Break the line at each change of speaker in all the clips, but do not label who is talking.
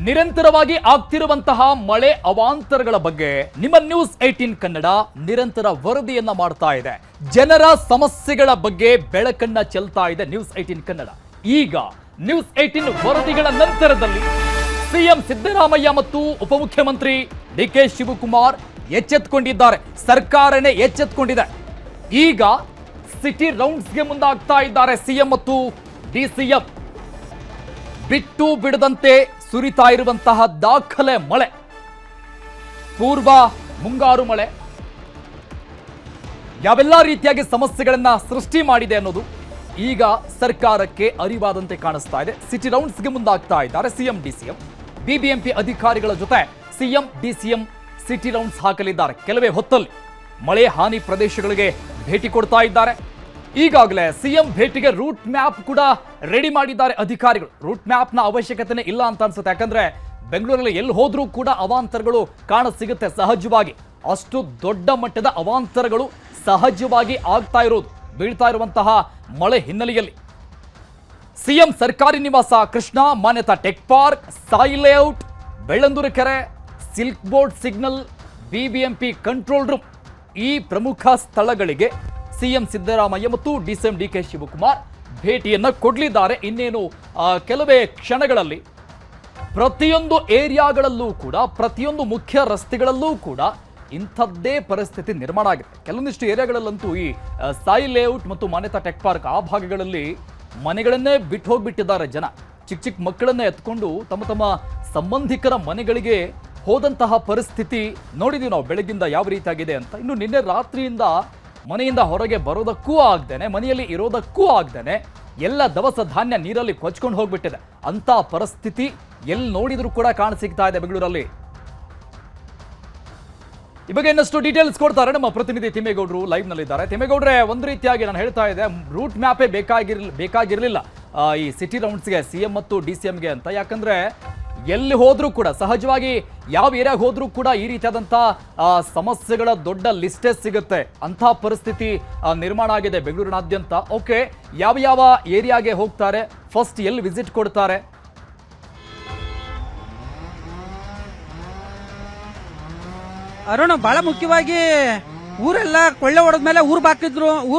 ನಿರಂತರವಾಗಿ ಆಗ್ತಿರುವಂತಹ ಮಳೆ ಅವಾಂತರಗಳ ಬಗ್ಗೆ ನಿಮ್ಮ ನ್ಯೂಸ್ 18 ಕನ್ನಡ ನಿರಂತರ ವರದಿಯನ್ನ ಮಾಡ್ತಾ ಇದೆ. ಜನರ ಸಮಸ್ಯೆಗಳ ಬಗ್ಗೆ ಬೆಳಕನ್ನ ಚೆಲ್ತಾ ಇದೆ ನ್ಯೂಸ್ 18 ಕನ್ನಡ. ಈಗ ನ್ಯೂಸ್ 18 ವರದಿಗಳ ನಂತರದಲ್ಲಿ ಸಿಎಂ ಸಿದ್ದರಾಮಯ್ಯ ಮತ್ತು ಉಪಮುಖ್ಯಮಂತ್ರಿ ಡಿಕೆ ಶಿವಕುಮಾರ್ ಎಚ್ಚೆತ್ತುಕೊಂಡಿದ್ದಾರೆ. ಸರ್ಕಾರನೇ ಎಚ್ಚೆತ್ತುಕೊಂಡಿದೆ. ಈಗ ಸಿಟಿ ರೌಂಡ್ಸ್ಗೆ ಮುಂದಾಗ್ತಾ ಇದ್ದಾರೆ ಸಿಎಂ ಮತ್ತು ಡಿಸಿಎಂ. ಬಿಟ್ಟು ಬಿಡದಂತೆ ಸುರಿತಾ ಇರುವಂತಹ ದಾಖಲೆ ಮಳೆ, ಪೂರ್ವ ಮುಂಗಾರು ಮಳೆ ಯಾವೆಲ್ಲ ರೀತಿಯಾಗಿ ಸಮಸ್ಯೆಗಳನ್ನ ಸೃಷ್ಟಿ ಮಾಡಿದೆ ಅನ್ನೋದು ಈಗ ಸರ್ಕಾರಕ್ಕೆ ಅರಿವಾದಂತೆ ಕಾಣಿಸ್ತಾ ಇದೆ. ಸಿಟಿ ರೌಂಡ್ಸ್ಗೆ ಮುಂದಾಗ್ತಾ ಇದ್ದಾರೆ ಸಿಎಂ ಡಿಸಿಎಂ. ಬಿಬಿಎಂಪಿ ಅಧಿಕಾರಿಗಳ ಜೊತೆ ಸಿಎಂ ಡಿಸಿಎಂ ಸಿಟಿ ರೌಂಡ್ಸ್ ಹಾಕಲಿದ್ದಾರೆ. ಕೆಲವೇ ಹೊತ್ತಲ್ಲಿ ಮಳೆ ಹಾನಿ ಪ್ರದೇಶಗಳಿಗೆ ಭೇಟಿ ಕೊಡ್ತಾ ಇದ್ದಾರೆ. ಈಗಾಗಲೇ ಸಿಎಂ ಭೇಟಿಗೆ ರೂಟ್ ಮ್ಯಾಪ್ ಕೂಡ ರೆಡಿ ಮಾಡಿದ್ದಾರೆ ಅಧಿಕಾರಿಗಳು. ರೂಟ್ ಮ್ಯಾಪ್ನ ಅವಶ್ಯಕತೆನೇ ಇಲ್ಲ ಅಂತ ಅನ್ಸುತ್ತೆ. ಯಾಕಂದ್ರೆ ಬೆಂಗಳೂರಲ್ಲಿ ಎಲ್ಲಿ ಹೋದ್ರೂ ಕೂಡ ಅವಾಂತರಗಳು ಕಾಣ ಸಿಗುತ್ತೆ ಸಹಜವಾಗಿ. ಅಷ್ಟು ದೊಡ್ಡ ಮಟ್ಟದ ಅವಾಂತರಗಳು ಸಹಜವಾಗಿ ಆಗ್ತಾ ಇರೋದು ಬೀಳ್ತಾ ಇರುವಂತಹ ಮಳೆ ಹಿನ್ನೆಲೆಯಲ್ಲಿ ಸಿಎಂ ಸರ್ಕಾರಿ ನಿವಾಸ, Krishna, Manyata tech park, Sai layout, Bellandur ಕೆರೆ, silk board signal, BBMP control room ಈ ಪ್ರಮುಖ ಸ್ಥಳಗಳಿಗೆ ಸಿಎಂ ಸಿದ್ದರಾಮಯ್ಯ ಮತ್ತು ಡಿಸಿಎಂ ಡಿಕೆ ಶಿವಕುಮಾರ್ ಭೇಟಿಯನ್ನ ಕೊಡಲಿದ್ದಾರೆ. ಇನ್ನೇನು ಕೆಲವೇ ಕ್ಷಣಗಳಲ್ಲಿ ಪ್ರತಿಯೊಂದು ಏರಿಯಾಗಳಲ್ಲೂ ಕೂಡ, ಪ್ರತಿಯೊಂದು ಮುಖ್ಯ ರಸ್ತೆಗಳಲ್ಲೂ ಕೂಡ ಇಂಥದ್ದೇ ಪರಿಸ್ಥಿತಿ ನಿರ್ಮಾಣ ಆಗಿದೆ. ಕೆಲವೊಂದಿಷ್ಟು ಏರಿಯಾಗಳಲ್ಲಂತೂ ಈ ಸಾಯಿ ಲೇಔಟ್ ಮತ್ತು ಮಾನ್ಯತಾ ಟೆಕ್ ಪಾರ್ಕ್ ಆ ಭಾಗಗಳಲ್ಲಿ ಮನೆಗಳನ್ನೇ ಬಿಟ್ಟು ಹೋಗ್ಬಿಟ್ಟಿದ್ದಾರೆ ಜನ. ಚಿಕ್ಕ ಚಿಕ್ಕ ಮಕ್ಕಳನ್ನೇ ಎತ್ಕೊಂಡು ತಮ್ಮ ತಮ್ಮ ಸಂಬಂಧಿಕರ ಮನೆಗಳಿಗೆ ಹೋದಂತಹ ಪರಿಸ್ಥಿತಿ ನೋಡಿದೀವಿ ನಾವು ಬೆಳಗ್ಗಿಂದ ಯಾವ ರೀತಿಯಾಗಿದೆ ಅಂತ. ಇನ್ನು ನಿನ್ನೆ ರಾತ್ರಿಯಿಂದ ಮನೆಯಿಂದ ಹೊರಗೆ ಬರೋದಕ್ಕೂ ಆಗ್ದೇನೆ, ಮನೆಯಲ್ಲಿ ಇರೋದಕ್ಕೂ ಆಗ್ದೇನೆ ಎಲ್ಲ ದವಸ ಧಾನ್ಯ ನೀರಲ್ಲಿ ಕೊಚ್ಕೊಂಡು ಹೋಗ್ಬಿಟ್ಟಿದೆ. ಅಂತ ಪರಿಸ್ಥಿತಿ ಎಲ್ಲಿ ನೋಡಿದ್ರು ಕೂಡ ಕಾಣಸಿಗ್ತಾ ಇದೆ ಬೆಂಗಳೂರಲ್ಲಿ. ಈ ಬಗ್ಗೆ ಇನ್ನಷ್ಟು ಡೀಟೇಲ್ಸ್ ಕೊಡ್ತಾರೆ ನಮ್ಮ ಪ್ರತಿನಿಧಿ ತಿಮ್ಮೇಗೌಡರು ಲೈವ್ ನಲ್ಲಿದ್ದಾರೆ. ತಿಮ್ಮೇಗೌಡ್ರೆ, ಒಂದು ರೀತಿಯಾಗಿ ನಾನು ಹೇಳ್ತಾ ಇದ್ದೆ, ರೂಟ್ ಮ್ಯಾಪೇ ಬೇಕಾಗಿರಲಿಲ್ಲ ಈ ಸಿಟಿ ರೌಂಡ್ಸ್ಗೆ ಸಿಎಂ ಮತ್ತು ಡಿಸಿಎಂಗೆ ಅಂತ. ಯಾಕಂದ್ರೆ ಎಲ್ಲಿ ಹೋದ್ರೂ ಕೂಡ ಸಹಜವಾಗಿ ಯಾವ ಏರಿಯಾಗೆ ಹೋದ್ರೂ ಕೂಡ ಈ ರೀತಿಯಾದಂಥ ಸಮಸ್ಯೆಗಳ ದೊಡ್ಡ ಲಿಸ್ಟೇ ಸಿಗುತ್ತೆ. ಅಂಥ ಪರಿಸ್ಥಿತಿ ನಿರ್ಮಾಣ ಆಗಿದೆ ಬೆಂಗಳೂರಿನಾದ್ಯಂತ. ಓಕೆ, ಯಾವ ಯಾವ ಏರಿಯಾಗೆ ಹೋಗ್ತಾರೆ, ಫಸ್ಟ್ ಎಲ್ಲಿ ವಿಸಿಟ್ ಕೊಡ್ತಾರೆ?
ಅರುಣ್, ಬಹಳ ಮುಖ್ಯವಾಗಿ ಊರೆಲ್ಲ ಕೊಳ್ಳೆ ಹೊಡೆದ್ಮೇಲೆ ಊರ್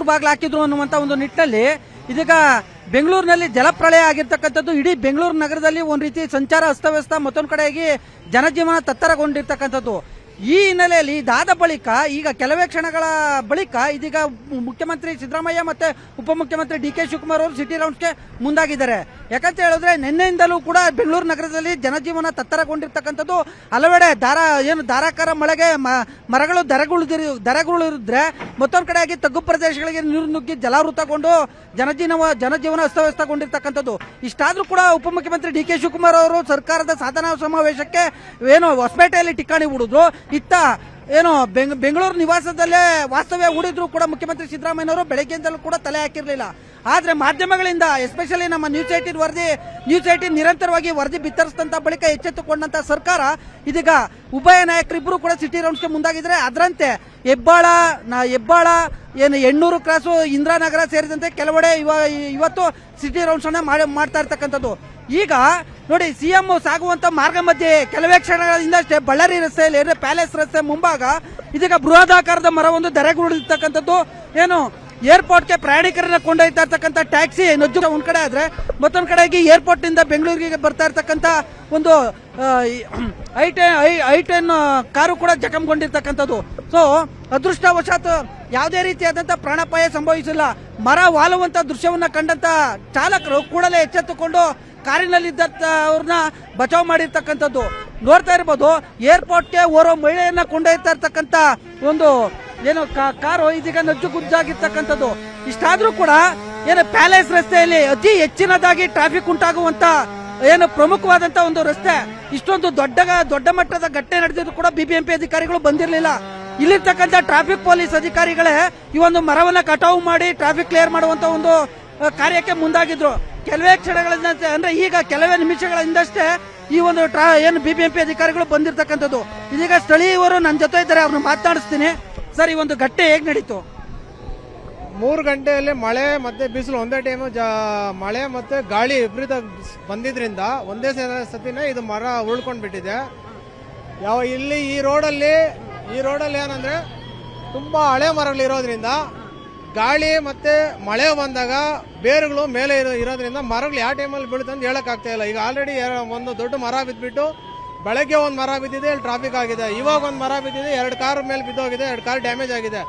ಬಾಗ್ಲು ಹಾಕಿದ್ರು ಅನ್ನುವಂತ ಒಂದು ನಿಟ್ಟಿನಲ್ಲಿ ಇದೀಗ ಬೆಂಗಳೂರಿನಲ್ಲಿ ಜಲಪ್ರಳಯ ಆಗಿರ್ತಕ್ಕಂಥದ್ದು. ಇಡೀ ಬೆಂಗಳೂರು ನಗರದಲ್ಲಿ ಒಂದ್ ರೀತಿ ಸಂಚಾರ ಅಸ್ತವ್ಯಸ್ತ, ಮತ್ತೊಂದು ಕಡೆಯಾಗಿ ಜನಜೀವನ ತತ್ತರಗೊಂಡಿರ್ತಕ್ಕಂಥದ್ದು. ಈ ಹಿನ್ನೆಲೆಯಲ್ಲಿ ಇದಾದ ಬಳಿಕ ಈಗ ಕೆಲವೇ ಕ್ಷಣಗಳ ಬಳಿಕ ಇದೀಗ ಮುಖ್ಯಮಂತ್ರಿ ಸಿದ್ದರಾಮಯ್ಯ ಮತ್ತೆ ಉಪಮುಖ್ಯಮಂತ್ರಿ ಡಿಕೆ ಶಿವಕುಮಾರ್ ಅವರು ಸಿಟಿ ರೌಂಡ್ಸ್ಗೆ ಮುಂದಾಗಿದ್ದಾರೆ. ಯಾಕಂತ ಹೇಳಿದ್ರೆ ನಿನ್ನೆಯಿಂದಲೂ ಕೂಡ ಬೆಂಗಳೂರು ನಗರದಲ್ಲಿ ಜನಜೀವನ ತತ್ತರಗೊಂಡಿರ್ತಕ್ಕಂಥದ್ದು. ಹಲವೆಡೆ ಧಾರಾಕಾರ ಮಳೆಗೆ ಮರಗಳು ದರಗುಳಿದ್ರೆ, ಮತ್ತೊಂದು ಕಡೆಯಾಗಿ ತಗ್ಗು ಪ್ರದೇಶಗಳಿಗೆ ನೀರು ನುಗ್ಗಿ ಜಲಾವೃತಗೊಂಡು ಜನಜೀವನ ಅಸ್ತವ್ಯಸ್ತಗೊಂಡಿರ್ತಕ್ಕಂಥದ್ದು. ಇಷ್ಟಾದ್ರೂ ಕೂಡ ಉಪಮುಖ್ಯಮಂತ್ರಿ ಡಿಕೆ ಶಿವಕುಮಾರ್ ಅವರು ಸರ್ಕಾರದ ಸಾಧನಾ ಸಮಾವೇಶಕ್ಕೆ ಹೊಸಪೇಟೆಯಲ್ಲಿ ಠಿಕಾಣಿ ಹೂಡಿದ್ರು. ಇತ್ತ ಬೆಂಗಳೂರು ನಿವಾಸದಲ್ಲೇ ವಾಸ್ತವ್ಯ ಹೂಡಿದ್ರು ಕೂಡ ಮುಖ್ಯಮಂತ್ರಿ ಸಿದ್ದರಾಮಯ್ಯನವರು ಬೆಳಗ್ಗೆಯಿಂದಲೂ ಕೂಡ ತಲೆ ಹಾಕಿರಲಿಲ್ಲ. ಆದ್ರೆ ಮಾಧ್ಯಮಗಳಿಂದ, ಎಸ್ಪೆಷಲಿ ನಮ್ಮ ನ್ಯೂಸ್ 18 ನಿರಂತರವಾಗಿ ವರದಿ ಬಿತ್ತರಿಸಿದಂತ ಬಳಿಕ ಎಚ್ಚೆತ್ತುಕೊಂಡಂತ ಸರ್ಕಾರ ಇದೀಗ ಉಭಯ ನಾಯಕರಿಬ್ಬರು ಕೂಡ ಸಿಟಿ ರೌಂಡ್ಸ್ಗೆ ಮುಂದಾಗಿದ್ದಾರೆ. ಅದರಂತೆ ಹೆಬ್ಬಾಳ, ಹೆಣ್ಣೂರು ಕ್ರಾಸು, ಇಂದಿರಾನಗರ ಸೇರಿದಂತೆ ಕೆಲವೆಡೆ ಇವತ್ತು ಸಿಟಿ ರೌಂಡ್ಸ್ ಅನ್ನ ಮಾಡ್ತಾ ಇರ್ತಕ್ಕಂಥದ್ದು. ಈಗ ನೋಡಿ, ಸಿಎಂ ಸಾಗುವಂತ ಮಾರ್ಗ ಮಧ್ಯೆ ಕೆಲವೇ ಕ್ಷಣಗಳಿಂದಷ್ಟೇ ಬಳ್ಳಾರಿ ರಸ್ತೆಯಲ್ಲಿ ಪ್ಯಾಲೇಸ್ ರಸ್ತೆ ಮುಂಭಾಗ ಇದೀಗ ಬೃಹದಾಕಾರದ ಮರವೊಂದು ಧರೆಗುರುಳಿರ್ತಕ್ಕಂಥದ್ದು. ಏರ್ಪೋರ್ಟ್ಗೆ ಪ್ರಯಾಣಿಕರನ್ನ ಕೊಂಡೊಯ್ತಾ ಇರ್ತಕ್ಕಂಥ ಟ್ಯಾಕ್ಸಿ ನಜ್ಜು ಒಂದ್ ಕಡೆ ಆದ್ರೆ, ಮತ್ತೊಂದ್ ಕಡೆಗೆ ಏರ್ಪೋರ್ಟ್ ನಿಂದ ಬೆಂಗಳೂರಿಗೆ ಬರ್ತಾ ಇರ್ತಕ್ಕಂಥ ಒಂದು ಐ10 ಕಾರು ಕೂಡ ಜಖಂಗೊಂಡಿರ್ತಕ್ಕಂಥದ್ದು. ಸೊ ಅದೃಷ್ಟವಶಾತ್ ಯಾವುದೇ ರೀತಿಯಾದಂತಹ ಪ್ರಾಣಾಪಾಯ ಸಂಭವಿಸಿಲ್ಲ. ಮರ ವಾಲುವಂತ ದೃಶ್ಯವನ್ನ ಕಂಡಂತ ಚಾಲಕರು ಕೂಡಲೇ ಎಚ್ಚೆತ್ತುಕೊಂಡು ಕಾರಿನಲ್ಲಿದ್ದಂಥವ್ರನ್ನ ಬಚಾವ್ ಮಾಡಿರ್ತಕ್ಕಂಥದ್ದು ನೋಡ್ತಾ ಇರ್ಬೋದು. ಏರ್ಪೋರ್ಟ್ಗೆ ಓರ್ವ ಮಹಿಳೆಯನ್ನ ಕೊಂಡೊಯ್ತಾ ಇರ್ತಕ್ಕಂಥ ಒಂದು ಕಾರು ಇದೀಗ ನಜ್ಜುಗುಜ್ಜಾಗಿರ್ತಕ್ಕಂಥದ್ದು. ಇಷ್ಟಾದ್ರೂ ಕೂಡ ಪ್ಯಾಲೇಸ್ ರಸ್ತೆಯಲ್ಲಿ ಅತಿ ಹೆಚ್ಚಿನದಾಗಿ ಟ್ರಾಫಿಕ್ ಉಂಟಾಗುವಂತ ಪ್ರಮುಖವಾದಂತ ಒಂದು ರಸ್ತೆ, ಇಷ್ಟೊಂದು ದೊಡ್ಡ ಮಟ್ಟದ ಘಟನೆ ನಡೆದಿದ್ರು ಕೂಡ ಬಿಬಿಎಂಪಿ ಅಧಿಕಾರಿಗಳು ಬಂದಿರಲಿಲ್ಲ. ಇಲ್ಲಿರ್ತಕ್ಕಂಥ ಟ್ರಾಫಿಕ್ ಪೊಲೀಸ್ ಅಧಿಕಾರಿಗಳೇ ಈ ಒಂದು ಮರವನ್ನ ಕಟಾವು ಮಾಡಿ ಟ್ರಾಫಿಕ್ ಕ್ಲಿಯರ್ ಮಾಡುವಂತ ಒಂದು ಕಾರ್ಯಕ್ಕೆ ಮುಂದಾಗಿದ್ರು. ಕೆಲವೇ ಕ್ಷಣಗಳಿಂದ, ಅಂದ್ರೆ ಈಗ ಕೆಲವೇ ನಿಮಿಷಗಳಿಂದಷ್ಟೇ ಈ ಒಂದು ಬಿಬಿಎಂಪಿ ಅಧಿಕಾರಿಗಳು ಬಂದಿರತಕ್ಕಂಥದ್ದು. ಇದೀಗ ಸ್ಥಳೀಯರು ನನ್ನ ಜೊತೆ ಇದ್ದಾರೆ, ಅವ್ರನ್ನ ಮಾತನಾಡಿಸ್ತೀನಿ. ಸರ್, ಈ ಒಂದು ಘಟನೆ ಹೇಗ್ ನಡೀತು?
3 ಗಂಟೆಯಲ್ಲಿ ಮಳೆ ಮತ್ತೆ ಬಿಸಿಲು ಒಂದೇ ಟೈಮು ಮಳೆ ಮತ್ತೆ ಗಾಳಿ ವಿಪರೀತ ಬಂದಿದ್ರಿಂದ ಒಂದೇ ಸತಿನೇ ಇದು ಮರ ಉಳ್ಕೊಂಡು ಬಿಟ್ಟಿದೆ. ಈ ರೋಡಲ್ಲಿ ಏನಂದ್ರೆ ತುಂಬಾ ಹಳೆ ಮರಗಳಿರೋದ್ರಿಂದ ಗಾಳಿ ಮತ್ತೆ ಮಳೆ ಬಂದಾಗ ಬೇರುಗಳು ಮೇಲೆ ಇರೋದ್ರಿಂದ ಮರಗಳು ಯಾವ ಟೈಮಲ್ಲಿ ಬೀಳುತ್ತೆ ಅಂತ ಹೇಳಕ್ ಆಗ್ತಾ ಇಲ್ಲ. ಈಗ ಆಲ್ರೆಡಿ ಒಂದು ದೊಡ್ಡ ಮರ ಬಿದ್ದುಬಿಟ್ಟು ಬೆಳಗ್ಗೆ ಒಂದು ಮರ ಬಿದ್ದಿದೆ, ಇಲ್ಲಿ ಟ್ರಾಫಿಕ್ ಆಗಿದೆ. ಇವಾಗ ಒಂದು ಮರ ಬಿದ್ದಿದೆ, 2 ಕಾರ್ ಮೇಲೆ ಬಿದ್ದೋಗಿದೆ, 2 ಕಾರ್ ಡ್ಯಾಮೇಜ್ ಆಗಿದೆ.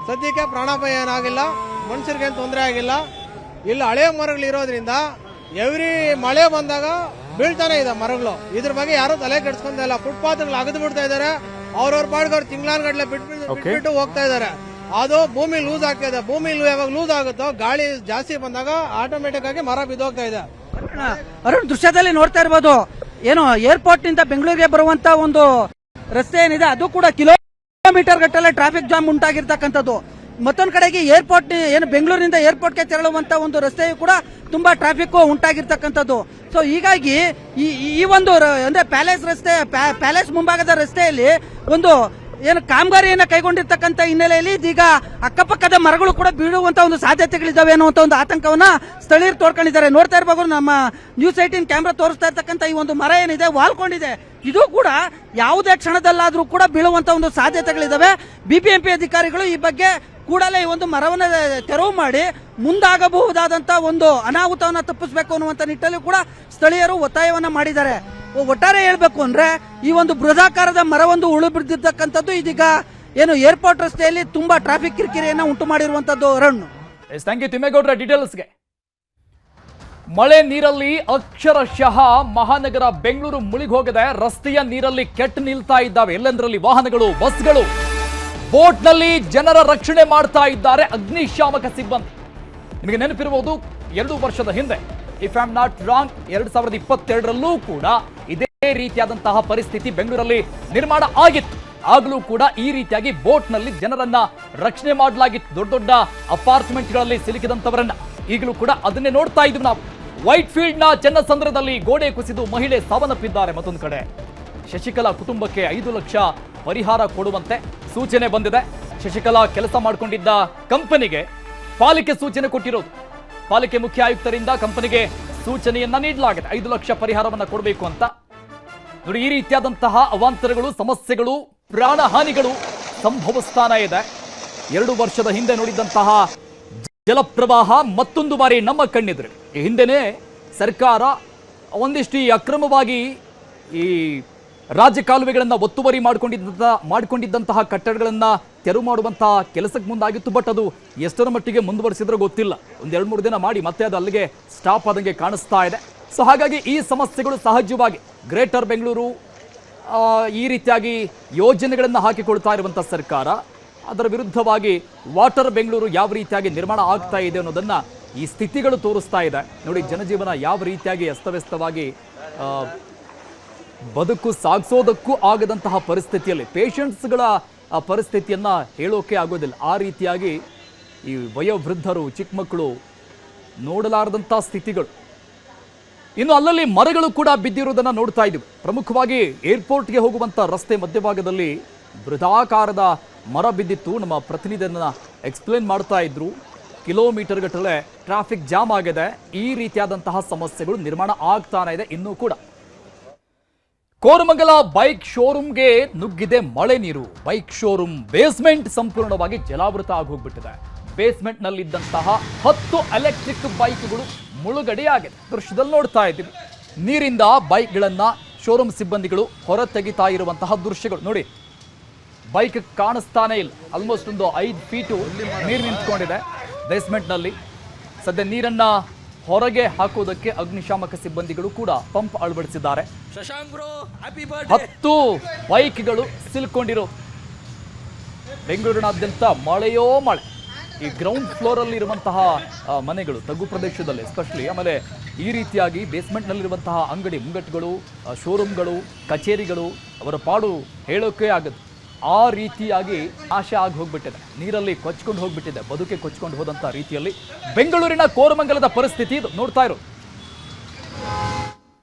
ಸದ್ಯಕ್ಕೆ ಪ್ರಾಣಾಪಾಯ ಏನಾಗಿಲ್ಲ, ಮನುಷ್ಯರಿಗೇನು ತೊಂದರೆ ಆಗಿಲ್ಲ. ಇಲ್ಲಿ ಹಳೆ ಮರಗಳು ಇರೋದ್ರಿಂದ ಎವ್ರಿ ಮಳೆ ಬಂದಾಗ ಬೀಳ್ತಾನೆ ಇದೆ ಮರಗಳು. ಇದ್ರ ಬಗ್ಗೆ ಯಾರು ತಲೆ ಕೆಡ್ಸ್ಕೊಂತ ಇಲ್ಲ. ಫುಟ್ಪಾತ್ಗಳು ಅಗದು ಬಿಡ್ತಾ ಇದಾರೆ, ಅವ್ರವ್ರ ಪಾಡ್ಗವ್ರು ತಿಂಗಳಾನ್ಗಟ್ಲೆ ಬಿಟ್ಬಿಟ್ಟು ಹೋಗ್ತಾ ಇದಾರೆ. ಅದು ಭೂಮಿ ಲೂಸ್ ಆಗ್ತಾ ಇದೆ. ಭೂಮಿ ಯಾವಾಗ ಲೂಸ್ ಆಗುತ್ತೋ ಗಾಳಿ ಜಾಸ್ತಿ ಬಂದಾಗ ಆಟೋಮೆಟಿಕ್ ಆಗಿ ಮರ ಬಿದ್ದೋಗ್ತಾ ಇದೆ.
ಅರುಣ್, ದೃಶ್ಯದಲ್ಲಿ ನೋಡ್ತಾ ಇರ್ಬೋದು, ಏನು ಏರ್ಪೋರ್ಟ್ ನಿಂದ ಬೆಂಗಳೂರಿಗೆ ಬರುವಂತ ಒಂದು ರಸ್ತೆ ಏನಿದೆ ಅದು ಕೂಡ ಕಿಲೋಮೀಟರ್ ಗಟ್ಟಲೆ ಟ್ರಾಫಿಕ್ ಜಾಮ್ ಉಂಟಾಗಿರ್ತಕ್ಕಂಥದ್ದು. ಮತ್ತೊಂದು ಕಡೆಗೆ ಏರ್ಪೋರ್ಟ್ ಏನು ಬೆಂಗಳೂರಿನಿಂದ ಏರ್ಪೋರ್ಟ್ಗೆ ತೆರಳುವಂತ ಒಂದು ರಸ್ತೆಯು ಕೂಡ ತುಂಬಾ ಟ್ರಾಫಿಕ್ ಉಂಟಾಗಿರ್ತಕ್ಕಂಥದ್ದು. ಸೊ ಹೀಗಾಗಿ ಈ ಒಂದು ಅಂದ್ರೆ ಪ್ಯಾಲೇಸ್ ಮುಂಭಾಗದ ರಸ್ತೆಯಲ್ಲಿ ಒಂದು ಏನು ಕಾಮಗಾರಿಯನ್ನ ಕೈಗೊಂಡಿರ್ತಕ್ಕಂಥ ಹಿನ್ನೆಲೆಯಲ್ಲಿ ಇದೀಗ ಅಕ್ಕಪಕ್ಕದ ಮರಗಳು ಕೂಡ ಬೀಳುವಂತ ಒಂದು ಸಾಧ್ಯತೆಗಳಿದ್ದಾವೆ ಅನ್ನುವಂತ ಒಂದು ಆತಂಕವನ್ನ ಸ್ಥಳೀಯರು ತೋರ್ಕೊಂಡಿದ್ದಾರೆ. ನೋಡ್ತಾ ಇರಬಹುದು, ನಮ್ಮ ನ್ಯೂಸ್ 18 ಕ್ಯಾಮ್ರಾ ತೋರಿಸ್ತಾ ಇರ್ತಕ್ಕಂಥ ಈ ಒಂದು ಮರ ಏನಿದೆ ವಾಲ್ಕೊಂಡಿದೆ, ಇದು ಕೂಡ ಯಾವುದೇ ಕ್ಷಣದಲ್ಲಾದ್ರೂ ಕೂಡ ಬೀಳುವಂತ ಒಂದು ಸಾಧ್ಯತೆಗಳಿದ್ದಾವೆ. ಬಿಬಿಎಂಪಿ ಅಧಿಕಾರಿಗಳು ಈ ಬಗ್ಗೆ ಕೂಡಲೇ ಈ ಒಂದು ಮರವನ್ನು ತೆರವು ಮಾಡಿ ಮುಂದಾಗಬಹುದಾದಂತ ಒಂದು ಅನಾಹುತವನ್ನ ತಪ್ಪಿಸಬೇಕು ಅನ್ನುವಂತ ನಿಟ್ಟಲ್ಲಿ ಕೂಡ ಸ್ಥಳೀಯರು ಒತ್ತಾಯವನ್ನ ಮಾಡಿದ್ದಾರೆ. ಒಟ್ಟಾರೆ ಹೇಳ್ಬೇಕು ಅಂದ್ರೆ ಈ ಒಂದು ಬೃಹದಾಕಾರದ ಮರವೊಂದು ಉಳು ಬಿದ್ದಿರ್ತಕ್ಕಂಥದ್ದು ಇದೀಗ ಏನು ಏರ್ಪೋರ್ಟ್ ರಸ್ತೆಯಲ್ಲಿ ತುಂಬಾ ಟ್ರಾಫಿಕ್ ಕಿರಿಕಿರಿಯನ್ನ ಉಂಟು ಮಾಡಿರುವಂತದ್ದು. ಅರುಣ್,
ಥ್ಯಾಂಕ್ ಯು ತಿಮ್ಮೇಗೌಡ್ರ ಡೀಟೇಲ್ಸ್ಗೆ. ಮಳೆ ನೀರಲ್ಲಿ ಅಕ್ಷರಶಃ ಮಹಾನಗರ ಬೆಂಗಳೂರು ಮುಳುಗಿ ಹೋಗಿದೆ. ರಸ್ತೆಯ ನೀರಲ್ಲಿ ಕೆಟ್ಟು ನಿಲ್ತಾ ಇದ್ದಾವೆ ಎಲ್ಲೆಂದರಲ್ಲಿ ವಾಹನಗಳು, ಬಸ್ಗಳು. ಬೋಟ್ನಲ್ಲಿ ಜನರ ರಕ್ಷಣೆ ಮಾಡ್ತಾ ಇದ್ದಾರೆ ಅಗ್ನಿಶಾಮಕ ಸಿಬ್ಬಂದಿ. ನಿಮಗೆ ನೆನಪಿರಬಹುದು, 2 ವರ್ಷದ ಹಿಂದೆ, if I am not wrong, 2022ರಲ್ಲೂ ಕೂಡ ಇದೇ ರೀತಿಯಾದಂತಹ ಪರಿಸ್ಥಿತಿ ಬೆಂಗಳೂರಲ್ಲಿ ನಿರ್ಮಾಣ ಆಗಿತ್ತು. ಆಗಲೂ ಕೂಡ ಈ ರೀತಿಯಾಗಿ ಬೋಟ್ನಲ್ಲಿ ಜನರನ್ನ ರಕ್ಷಣೆ ಮಾಡಲಾಗಿತ್ತು, ದೊಡ್ಡ ದೊಡ್ಡ ಅಪಾರ್ಟ್ಮೆಂಟ್ಗಳಲ್ಲಿ ಸಿಲುಕಿದಂತವರನ್ನ. ಈಗಲೂ ಕೂಡ ಅದನ್ನೇ ನೋಡ್ತಾ ಇದ್ವಿ ನಾವು. ವೈಟ್ ಫೀಲ್ಡ್ನ ಚನ್ನಸಂದ್ರದಲ್ಲಿ ಗೋಡೆ ಕುಸಿದು ಮಹಿಳೆ ಸಾವನ್ನಪ್ಪಿದ್ದಾರೆ. ಮತ್ತೊಂದು ಕಡೆ ಶಶಿಕಲಾ ಕುಟುಂಬಕ್ಕೆ 5 ಲಕ್ಷ ಪರಿಹಾರ ಕೊಡುವಂತೆ ಸೂಚನೆ ಬಂದಿದೆ. ಶಶಿಕಲಾ ಕೆಲಸ ಮಾಡಿಕೊಂಡಿದ್ದ ಕಂಪನಿಗೆ ಪಾಲಿಕೆ ಸೂಚನೆ ಕೊಟ್ಟಿರೋದು. ಪಾಲಿಕೆ ಮುಖ್ಯ ಆಯುಕ್ತರಿಂದ ಕಂಪನಿಗೆ ಸೂಚನೆಯನ್ನ ನೀಡಲಾಗಿದೆ, 5 ಲಕ್ಷ ಪರಿಹಾರವನ್ನ ಕೊಡಬೇಕು ಅಂತ. ನೋಡಿ, ಈ ರೀತಿಯಾದಂತಹ ಅವಾಂತರಗಳು, ಸಮಸ್ಯೆಗಳು, ಪ್ರಾಣಹಾನಿಗಳು ಸಂಭವಿಸ್ತಾನೆ ಇದೆ. 2 ವರ್ಷದ ಹಿಂದೆ ನೋಡಿದಂತಹ ಜಲಪ್ರವಾಹ ಮತ್ತೊಂದು ಬಾರಿ ನಮ್ಮ ಕಣ್ಣೆದುರು. ಈ ಹಿಂದೆನೇ ಸರ್ಕಾರ ಒಂದಿಷ್ಟು ಅಕ್ರಮವಾಗಿ ಈ ರಾಜ್ಯ ಕಾಲುವೆಗಳನ್ನು ಒತ್ತುವರಿ ಮಾಡಿಕೊಂಡಿದ್ದಂತಹ ಕಟ್ಟಡಗಳನ್ನ ತೆರವು ಮಾಡುವಂತಹ ಕೆಲಸಕ್ಕೆ ಮುಂದಾಗಿತ್ತು. ಬಟ್ ಅದು ಎಷ್ಟರ ಮಟ್ಟಿಗೆ ಮುಂದುವರಿಸಿದ್ರೂ ಗೊತ್ತಿಲ್ಲ. 1-2-3 ದಿನ ಮಾಡಿ ಮತ್ತೆ ಅದು ಅಲ್ಲಿಗೆ ಸ್ಟಾಪ್ ಆದಂಗೆ ಕಾಣಿಸ್ತಾ ಇದೆ. ಸೊ ಹಾಗಾಗಿ ಈ ಸಮಸ್ಯೆಗಳು ಸಹಜವಾಗಿ ಗ್ರೇಟರ್ ಬೆಂಗಳೂರು ಈ ರೀತಿಯಾಗಿ ಯೋಜನೆಗಳನ್ನು ಹಾಕಿಕೊಳ್ತಾ ಇರುವಂತಹ ಸರ್ಕಾರ, ಅದರ ವಿರುದ್ಧವಾಗಿ ವಾಟರ್ ಬೆಂಗಳೂರು ಯಾವ ರೀತಿಯಾಗಿ ನಿರ್ಮಾಣ ಆಗ್ತಾ ಇದೆ ಅನ್ನೋದನ್ನ ಈ ಸ್ಥಿತಿಗಳು ತೋರಿಸ್ತಾ ಇದೆ. ನೋಡಿ, ಜನಜೀವನ ಯಾವ ರೀತಿಯಾಗಿ ಅಸ್ತವ್ಯಸ್ತವಾಗಿ ಬದುಕು ಸಾಗಿಸೋದಕ್ಕೂ ಆಗದಂತಹ ಪರಿಸ್ಥಿತಿಯಲ್ಲಿ ಪೇಷಂಟ್ಸ್ಗಳ ಪರಿಸ್ಥಿತಿಯನ್ನ ಹೇಳೋಕೆ ಆಗೋದಿಲ್ಲ. ಆ ರೀತಿಯಾಗಿ ಈ ವಯೋವೃದ್ಧರು, ಚಿಕ್ಕ ಮಕ್ಕಳು ನೋಡಲಾರದಂತಹ ಸ್ಥಿತಿಗಳು. ಇನ್ನು ಅಲ್ಲಲ್ಲಿ ಮರಗಳು ಕೂಡ ಬಿದ್ದಿರುವುದನ್ನು ನೋಡ್ತಾ ಇದ್ದೀವಿ. ಪ್ರಮುಖವಾಗಿ ಏರ್ಪೋರ್ಟ್ಗೆ ಹೋಗುವಂಥ ರಸ್ತೆ ಮಧ್ಯಭಾಗದಲ್ಲಿ ಬೃಹದಾಕಾರದ ಮರ ಬಿದ್ದಿತ್ತು. ನಮ್ಮ ಪ್ರತಿನಿಧಿಯನ್ನ ಎಕ್ಸ್ಪ್ಲೇನ್ ಮಾಡ್ತಾ ಇದ್ರು. ಕಿಲೋಮೀಟರ್ ಗಟ್ಟಲೆ ಟ್ರಾಫಿಕ್ ಜಾಮ್ ಆಗಿದೆ. ಈ ರೀತಿಯಾದಂತಹ ಸಮಸ್ಯೆಗಳು ನಿರ್ಮಾಣ ಆಗ್ತಾನೆ ಇದೆ ಇನ್ನೂ ಕೂಡ. ಕೋರಮಂಗಲ ಬೈಕ್ ಶೋರೂಮ್ಗೆ ನುಗ್ಗಿದೆ ಮಳೆ ನೀರು. ಬೈಕ್ ಶೋರೂಮ್ ಬೇಸ್ಮೆಂಟ್ ಸಂಪೂರ್ಣವಾಗಿ ಜಲಾವೃತ ಆಗಿ ಹೋಗ್ಬಿಟ್ಟಿದೆ. ಬೇಸ್ಮೆಂಟ್ ನಲ್ಲಿದ್ದಂತಹ 10 ಎಲೆಕ್ಟ್ರಿಕ್ ಬೈಕ್ಗಳು ಮುಳುಗಡೆಯಾಗಿದೆ. ದೃಶ್ಯದಲ್ಲಿ ನೋಡ್ತಾ ಇದ್ದೀವಿ. ನೀರಿಂದ ಬೈಕ್ಗಳನ್ನ ಶೋರೂಮ್ ಸಿಬ್ಬಂದಿಗಳು ಹೊರ ತೆಗಿತಾ ಇರುವಂತಹ ದೃಶ್ಯಗಳು ನೋಡಿ. ಬೈಕ್ ಕಾಣಿಸ್ತಾನೆ ಇಲ್ಲ. ಆಲ್ಮೋಸ್ಟ್ ಒಂದು 5 ಫೀಟು ನೀರು ನಿಂತ್ಕೊಂಡಿದೆ ಬೇಸ್ಮೆಂಟ್ ನಲ್ಲಿ. ಸದ್ಯ ನೀರನ್ನ ಹೊರಗೆ ಹಾಕೋದಕ್ಕೆ ಅಗ್ನಿಶಾಮಕ ಸಿಬ್ಬಂದಿಗಳು ಕೂಡ ಪಂಪ್ ಅಳವಡಿಸಿದ್ದಾರೆ. 10 ಬೈಕ್ಗಳು ಸಿಲ್ಕೊಂಡಿರೋ ಬೆಂಗಳೂರಿನಾದ್ಯಂತ ಮಳೆಯೋ ಮಳೆ. ಈ ಗ್ರೌಂಡ್ ಫ್ಲೋರ್ ಅಲ್ಲಿ ಇರುವಂತಹ ಮನೆಗಳು, ತಗ್ಗು ಪ್ರದೇಶದಲ್ಲಿ ಎಸ್ಪೆಷಲಿ, ಆಮೇಲೆ ಈ ರೀತಿಯಾಗಿ ಬೇಸ್ಮೆಂಟ್ ನಲ್ಲಿರುವಂತಹ ಅಂಗಡಿ ಮುಂಗಟ್ಟುಗಳು, ಶೋರೂಮ್ಗಳು, ಕಚೇರಿಗಳು, ಅವರ ಪಾಡು ಹೇಳೋಕೆ ಆಗುತ್ತೆ. ಆ ರೀತಿಯಾಗಿ ನಾಶ ಆಗಿ ಹೋಗ್ಬಿಟ್ಟಿದೆ. ನೀರಲ್ಲಿ ಕೊಚ್ಕೊಂಡು ಹೋಗ್ಬಿಟ್ಟಿದೆ. ಬದುಕೆ ಕೊಚ್ಕೊಂಡು ಹೋದಂತ ರೀತಿಯಲ್ಲಿ ಬೆಂಗಳೂರಿನ ಕೋರಮಂಗಲದ ಪರಿಸ್ಥಿತಿ ಇದು. ನೋಡ್ತಾ ಇರೋ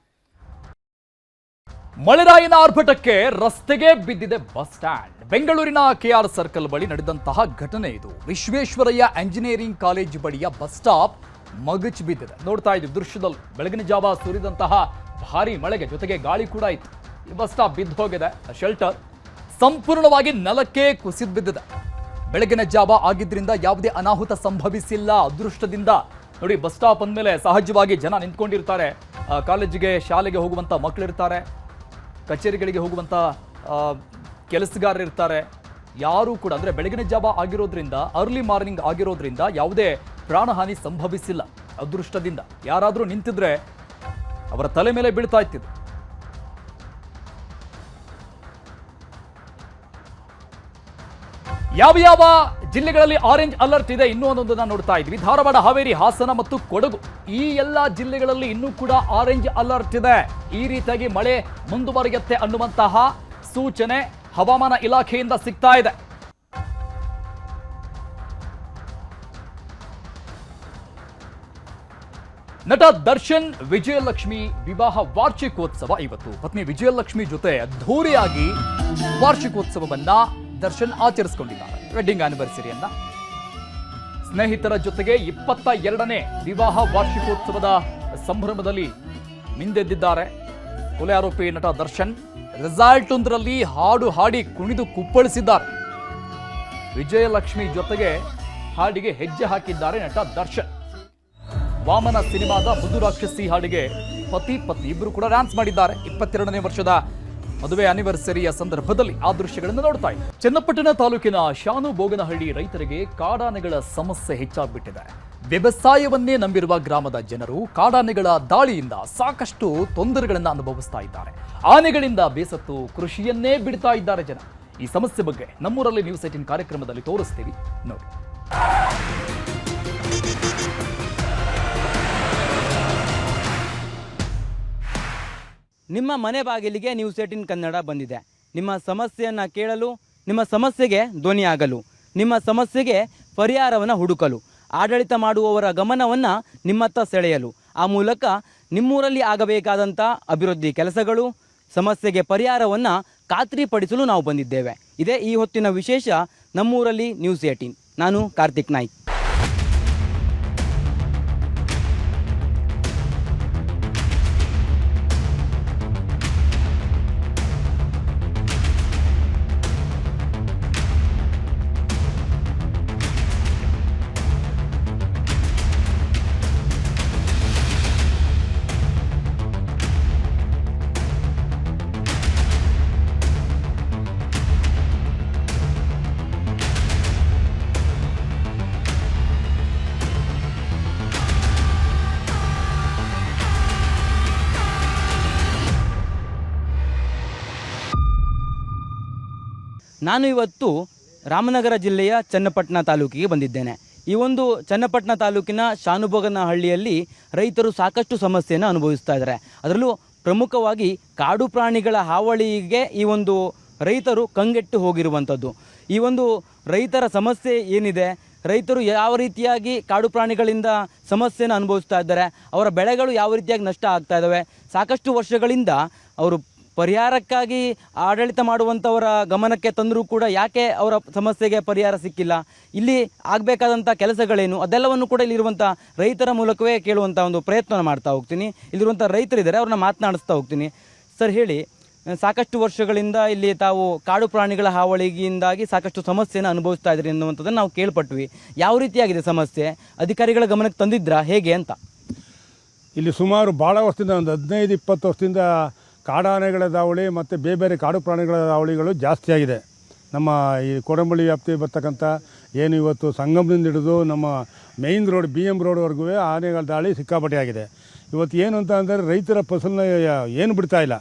ಮಳೆರಾಯನ ಆರ್ಭಟಕ್ಕೆ ರಸ್ತೆಗೆ ಬಿದ್ದಿದೆ ಬಸ್ ಸ್ಟ್ಯಾಂಡ್. ಬೆಂಗಳೂರಿನ ಕೆಆರ್ ಸರ್ಕಲ್ ಬಳಿ ನಡೆದಂತಹ ಘಟನೆ ಇದು. ವಿಶ್ವೇಶ್ವರಯ್ಯ ಎಂಜಿನಿಯರಿಂಗ್ ಕಾಲೇಜು ಬಳಿಯ ಬಸ್ ಸ್ಟಾಪ್ ಮಗುಚಿ ಬಿದ್ದಿದೆ. ನೋಡ್ತಾ ಇದ್ದೀವಿ ದೃಶ್ಯದಲ್ಲಿ. ಬೆಳಗಿನ ಜಾವ ಸುರಿದಂತಹ ಭಾರಿ ಮಳೆಗೆ ಜೊತೆಗೆ ಗಾಳಿ ಕೂಡ ಇತ್ತು. ಈ ಬಸ್ ಸ್ಟಾಪ್ ಬಿದ್ದು ಹೋಗಿದೆ. ಶೆಲ್ಟರ್ ಸಂಪೂರ್ಣವಾಗಿ ನೆಲಕ್ಕೆ ಕುಸಿದು ಬಿದ್ದಿದೆ. ಬೆಳಗಿನ ಜಾವ ಆಗಿದ್ರಿಂದ ಯಾವುದೇ ಅನಾಹುತ ಸಂಭವಿಸಿಲ್ಲ ಅದೃಷ್ಟದಿಂದ. ನೋಡಿ, ಬಸ್ ಸ್ಟಾಪ್ ಅಂದಮೇಲೆ ಸಹಜವಾಗಿ ಜನ ನಿಂತ್ಕೊಂಡಿರ್ತಾರೆ. ಕಾಲೇಜಿಗೆ ಶಾಲೆಗೆ ಹೋಗುವಂಥ ಮಕ್ಕಳಿರ್ತಾರೆ, ಕಚೇರಿಗಳಿಗೆ ಹೋಗುವಂಥ ಕೆಲಸಗಾರರಿರ್ತಾರೆ. ಯಾರೂ ಕೂಡ ಅಂದರೆ ಬೆಳಗಿನ ಜಾವ ಆಗಿರೋದ್ರಿಂದ, ಅರ್ಲಿ ಮಾರ್ನಿಂಗ್ ಆಗಿರೋದ್ರಿಂದ ಯಾವುದೇ ಪ್ರಾಣಹಾನಿ ಸಂಭವಿಸಿಲ್ಲ ಅದೃಷ್ಟದಿಂದ. ಯಾರಾದರೂ ನಿಂತಿದ್ರೆ ಅವರ ತಲೆ ಮೇಲೆ ಬೀಳ್ತಾ ಇತ್ತಿದ್ದು. ಯಾವ ಜಿಲ್ಲೆಗಳಲ್ಲಿ ಆರೆಂಜ್ ಅಲರ್ಟ್ ಇದೆ ಇನ್ನೂ ಒಂದೊಂದನ್ನು ನೋಡ್ತಾ ಇದ್ವಿ. ಧಾರವಾಡ, ಹಾವೇರಿ, ಹಾಸನ ಮತ್ತು ಕೊಡಗು ಈ ಎಲ್ಲ ಜಿಲ್ಲೆಗಳಲ್ಲಿ ಇನ್ನೂ ಕೂಡ ಆರೆಂಜ್ ಅಲರ್ಟ್ ಇದೆ. ಈ ರೀತಿಯಾಗಿ ಮಳೆ ಮುಂದುವರಿಯುತ್ತೆ ಅನ್ನುವಂತಹ ಸೂಚನೆ ಹವಾಮಾನ ಇಲಾಖೆಯಿಂದ ಸಿಗ್ತಾ ಇದೆ. ನಟ ದರ್ಶನ್ ವಿಜಯಲಕ್ಷ್ಮಿ ವಿವಾಹ ವಾರ್ಷಿಕೋತ್ಸವ ಇವತ್ತು. ಪತ್ನಿ ವಿಜಯಲಕ್ಷ್ಮಿ ಜೊತೆ ಅದ್ಧೂರಿಯಾಗಿ ವಾರ್ಷಿಕೋತ್ಸವವನ್ನ ದರ್ಶನ್ ಆಚರಿಸಿಕೊಂಡಿದ್ದಾರೆ. ವೆಡ್ಡಿಂಗ್ ಆನಿವರ್ಸರಿಯನ್ನ ಸ್ನೇಹಿತರ ಜೊತೆಗೆ 22ನೇ ವಿವಾಹ ವಾರ್ಷಿಕೋತ್ಸವದ ಸಂಭ್ರಮದಲ್ಲಿ ಮಿಂದೆದ್ದಿದ್ದಾರೆ. ಕೊಲೆ ಆರೋಪಿ ನಟ ದರ್ಶನ್ ರೆಸಾರ್ಟ್ ಒಂದರಲ್ಲಿ ಹಾಡು ಹಾಡಿ ಕುಣಿದು ಕುಪ್ಪಳಿಸಿದ್ದಾರೆ. ವಿಜಯಲಕ್ಷ್ಮಿ ಜೊತೆಗೆ ಹಾಡಿಗೆ ಹೆಜ್ಜೆ ಹಾಕಿದ್ದಾರೆ ನಟ ದರ್ಶನ್. ವಾಮನ ಸಿನಿಮಾದ ಬುದು ರಾಕ್ಷಸಿ ಹಾಡಿಗೆ ಪತಿ ಪತ್ನಿ ಇಬ್ಬರು ಕೂಡ ಡ್ಯಾನ್ಸ್ ಮಾಡಿದ್ದಾರೆ. 22ನೇ ವರ್ಷದ ಮದುವೆ ಆನಿವರ್ಸರಿಯ ಸಂದರ್ಭದಲ್ಲಿ ಆ ದೃಶ್ಯಗಳನ್ನು ನೋಡ್ತಾ ಇದ್ದಾರೆ. ಚನ್ನಪಟ್ಟಣ ತಾಲೂಕಿನ ಶಾನುಬೋಗನಹಳ್ಳಿ ರೈತರಿಗೆ ಕಾಡಾನೆಗಳ ಸಮಸ್ಯೆ ಹೆಚ್ಚಾಗ್ಬಿಟ್ಟಿದೆ. ವ್ಯವಸಾಯವನ್ನೇ ನಂಬಿರುವ ಗ್ರಾಮದ ಜನರು ಕಾಡಾನೆಗಳ ದಾಳಿಯಿಂದ ಸಾಕಷ್ಟು ತೊಂದರೆಗಳನ್ನು ಅನುಭವಿಸ್ತಾ ಇದ್ದಾರೆ. ಆನೆಗಳಿಂದ ಬೇಸತ್ತು ಕೃಷಿಯನ್ನೇ ಬಿಡ್ತಾ ಇದ್ದಾರೆ ಜನ. ಈ ಸಮಸ್ಯೆ ಬಗ್ಗೆ ನಮ್ಮೂರಲ್ಲಿ ನ್ಯೂಸ್ 18 ಕಾರ್ಯಕ್ರಮದಲ್ಲಿ ತೋರಿಸ್ತೀವಿ ನೋಡಿ.
ನಿಮ್ಮ ಮನೆ ಬಾಗಿಲಿಗೆ ನ್ಯೂಸ್ 18 ಕನ್ನಡ ಬಂದಿದೆ. ನಿಮ್ಮ ಸಮಸ್ಯೆಯನ್ನು ಕೇಳಲು, ನಿಮ್ಮ ಸಮಸ್ಯೆಗೆ ಧ್ವನಿಯಾಗಲು, ನಿಮ್ಮ ಸಮಸ್ಯೆಗೆ ಪರಿಹಾರವನ್ನು ಹುಡುಕಲು, ಆಡಳಿತ ಮಾಡುವವರ ಗಮನವನ್ನು ನಿಮ್ಮತ್ತ ಸೆಳೆಯಲು, ಆ ಮೂಲಕ ನಿಮ್ಮೂರಲ್ಲಿ ಆಗಬೇಕಾದಂಥ ಅಭಿವೃದ್ಧಿ ಕೆಲಸಗಳು, ಸಮಸ್ಯೆಗೆ ಪರಿಹಾರವನ್ನು ಖಾತ್ರಿಪಡಿಸಲು ನಾವು ಬಂದಿದ್ದೇವೆ. ಇದೇ ಈ ಹೊತ್ತಿನ ವಿಶೇಷ ನಮ್ಮೂರಲ್ಲಿ ನ್ಯೂಸ್ 18. ನಾನು ಕಾರ್ತಿಕ್ ನಾಯ್ಕ್. ನಾನು ಇವತ್ತು ರಾಮನಗರ ಜಿಲ್ಲೆಯ ಚನ್ನಪಟ್ಟಣ ತಾಲೂಕಿಗೆ ಬಂದಿದ್ದೇನೆ. ಈ ಒಂದು ಚನ್ನಪಟ್ಟಣ ತಾಲೂಕಿನ ಶಾನುಬೋಗನಹಳ್ಳಿಯಲ್ಲಿ ರೈತರು ಸಾಕಷ್ಟು ಸಮಸ್ಯೆಯನ್ನು ಅನುಭವಿಸ್ತಾ ಇದ್ದಾರೆ. ಅದರಲ್ಲೂ ಪ್ರಮುಖವಾಗಿ ಕಾಡು ಪ್ರಾಣಿಗಳ ಹಾವಳಿಗೆ ಈ ಒಂದು ರೈತರು ಕಂಗೆಟ್ಟು ಹೋಗಿರುವಂಥದ್ದು. ಈ ಒಂದು ರೈತರ ಸಮಸ್ಯೆ ಏನಿದೆ, ರೈತರು ಯಾವ ರೀತಿಯಾಗಿ ಕಾಡು ಪ್ರಾಣಿಗಳಿಂದ ಸಮಸ್ಯೆಯನ್ನು ಅನುಭವಿಸ್ತಾ ಇದ್ದಾರೆ, ಅವರ ಬೆಳೆಗಳು ಯಾವ ರೀತಿಯಾಗಿ ನಷ್ಟ ಆಗ್ತಾ ಇದ್ದಾವೆ, ಸಾಕಷ್ಟು ವರ್ಷಗಳಿಂದ ಅವರು ಪರಿಹಾರಕ್ಕಾಗಿ ಆಡಳಿತ ಮಾಡುವಂಥವರ ಗಮನಕ್ಕೆ ತಂದರೂ ಕೂಡ ಯಾಕೆ ಅವರ ಸಮಸ್ಯೆಗೆ ಪರಿಹಾರ ಸಿಕ್ಕಿಲ್ಲ, ಇಲ್ಲಿ ಆಗಬೇಕಾದಂಥ ಕೆಲಸಗಳೇನು, ಅದೆಲ್ಲವನ್ನು ಕೂಡ ಇಲ್ಲಿರುವಂಥ ರೈತರ ಮೂಲಕವೇ ಕೇಳುವಂಥ ಒಂದು ಪ್ರಯತ್ನ ಮಾಡ್ತಾ ಹೋಗ್ತೀನಿ. ಇಲ್ಲಿರುವಂಥ ರೈತರಿದ್ದಾರೆ, ಅವ್ರನ್ನ ಮಾತನಾಡಿಸ್ತಾ ಹೋಗ್ತೀನಿ. ಸರ್ ಹೇಳಿ, ಸಾಕಷ್ಟು ವರ್ಷಗಳಿಂದ ಇಲ್ಲಿ ತಾವು ಕಾಡು ಪ್ರಾಣಿಗಳ ಹಾವಳಿಯಿಂದಾಗಿ ಸಾಕಷ್ಟು ಸಮಸ್ಯೆಯನ್ನು ಅನುಭವಿಸ್ತಾ ಇದ್ರಿ ಅನ್ನುವಂಥದ್ದನ್ನು ನಾವು ಕೇಳ್ಪಟ್ವಿ. ಯಾವ ರೀತಿಯಾಗಿದೆ ಸಮಸ್ಯೆ, ಅಧಿಕಾರಿಗಳ ಗಮನಕ್ಕೆ ತಂದಿದ್ರಾ ಹೇಗೆ ಅಂತ?
ಇಲ್ಲಿ ಸುಮಾರು ಭಾಳ ವರ್ಷದಿಂದ, ಒಂದು 15-20 ವರ್ಷದಿಂದ ಕಾಡಾನೆಗಳ ದಾವಳಿ ಮತ್ತು ಬೇರೆ ಕಾಡು ಪ್ರಾಣಿಗಳ ದಾವಳಿಗಳು ಜಾಸ್ತಿ ಆಗಿದೆ. ನಮ್ಮ ಈ ಕೋಡಂಬಳ್ಳಿ ವ್ಯಾಪ್ತಿ ಬರ್ತಕ್ಕಂಥ ಏನು ಇವತ್ತು ಸಂಗಮದಿಂದ ಹಿಡಿದು ನಮ್ಮ ಮೇಯ್ನ್ ರೋಡ್ BM ರೋಡ್ವರೆಗೂ ಆನೆಗಳ ದಾಳಿ ಸಿಕ್ಕಾಪಟ್ಟೆ ಆಗಿದೆ. ಇವತ್ತು ಏನು ಅಂತ ಅಂದರೆ ರೈತರ ಫಸಲನ್ನ ಏನು ಬಿಡ್ತಾ ಇಲ್ಲ.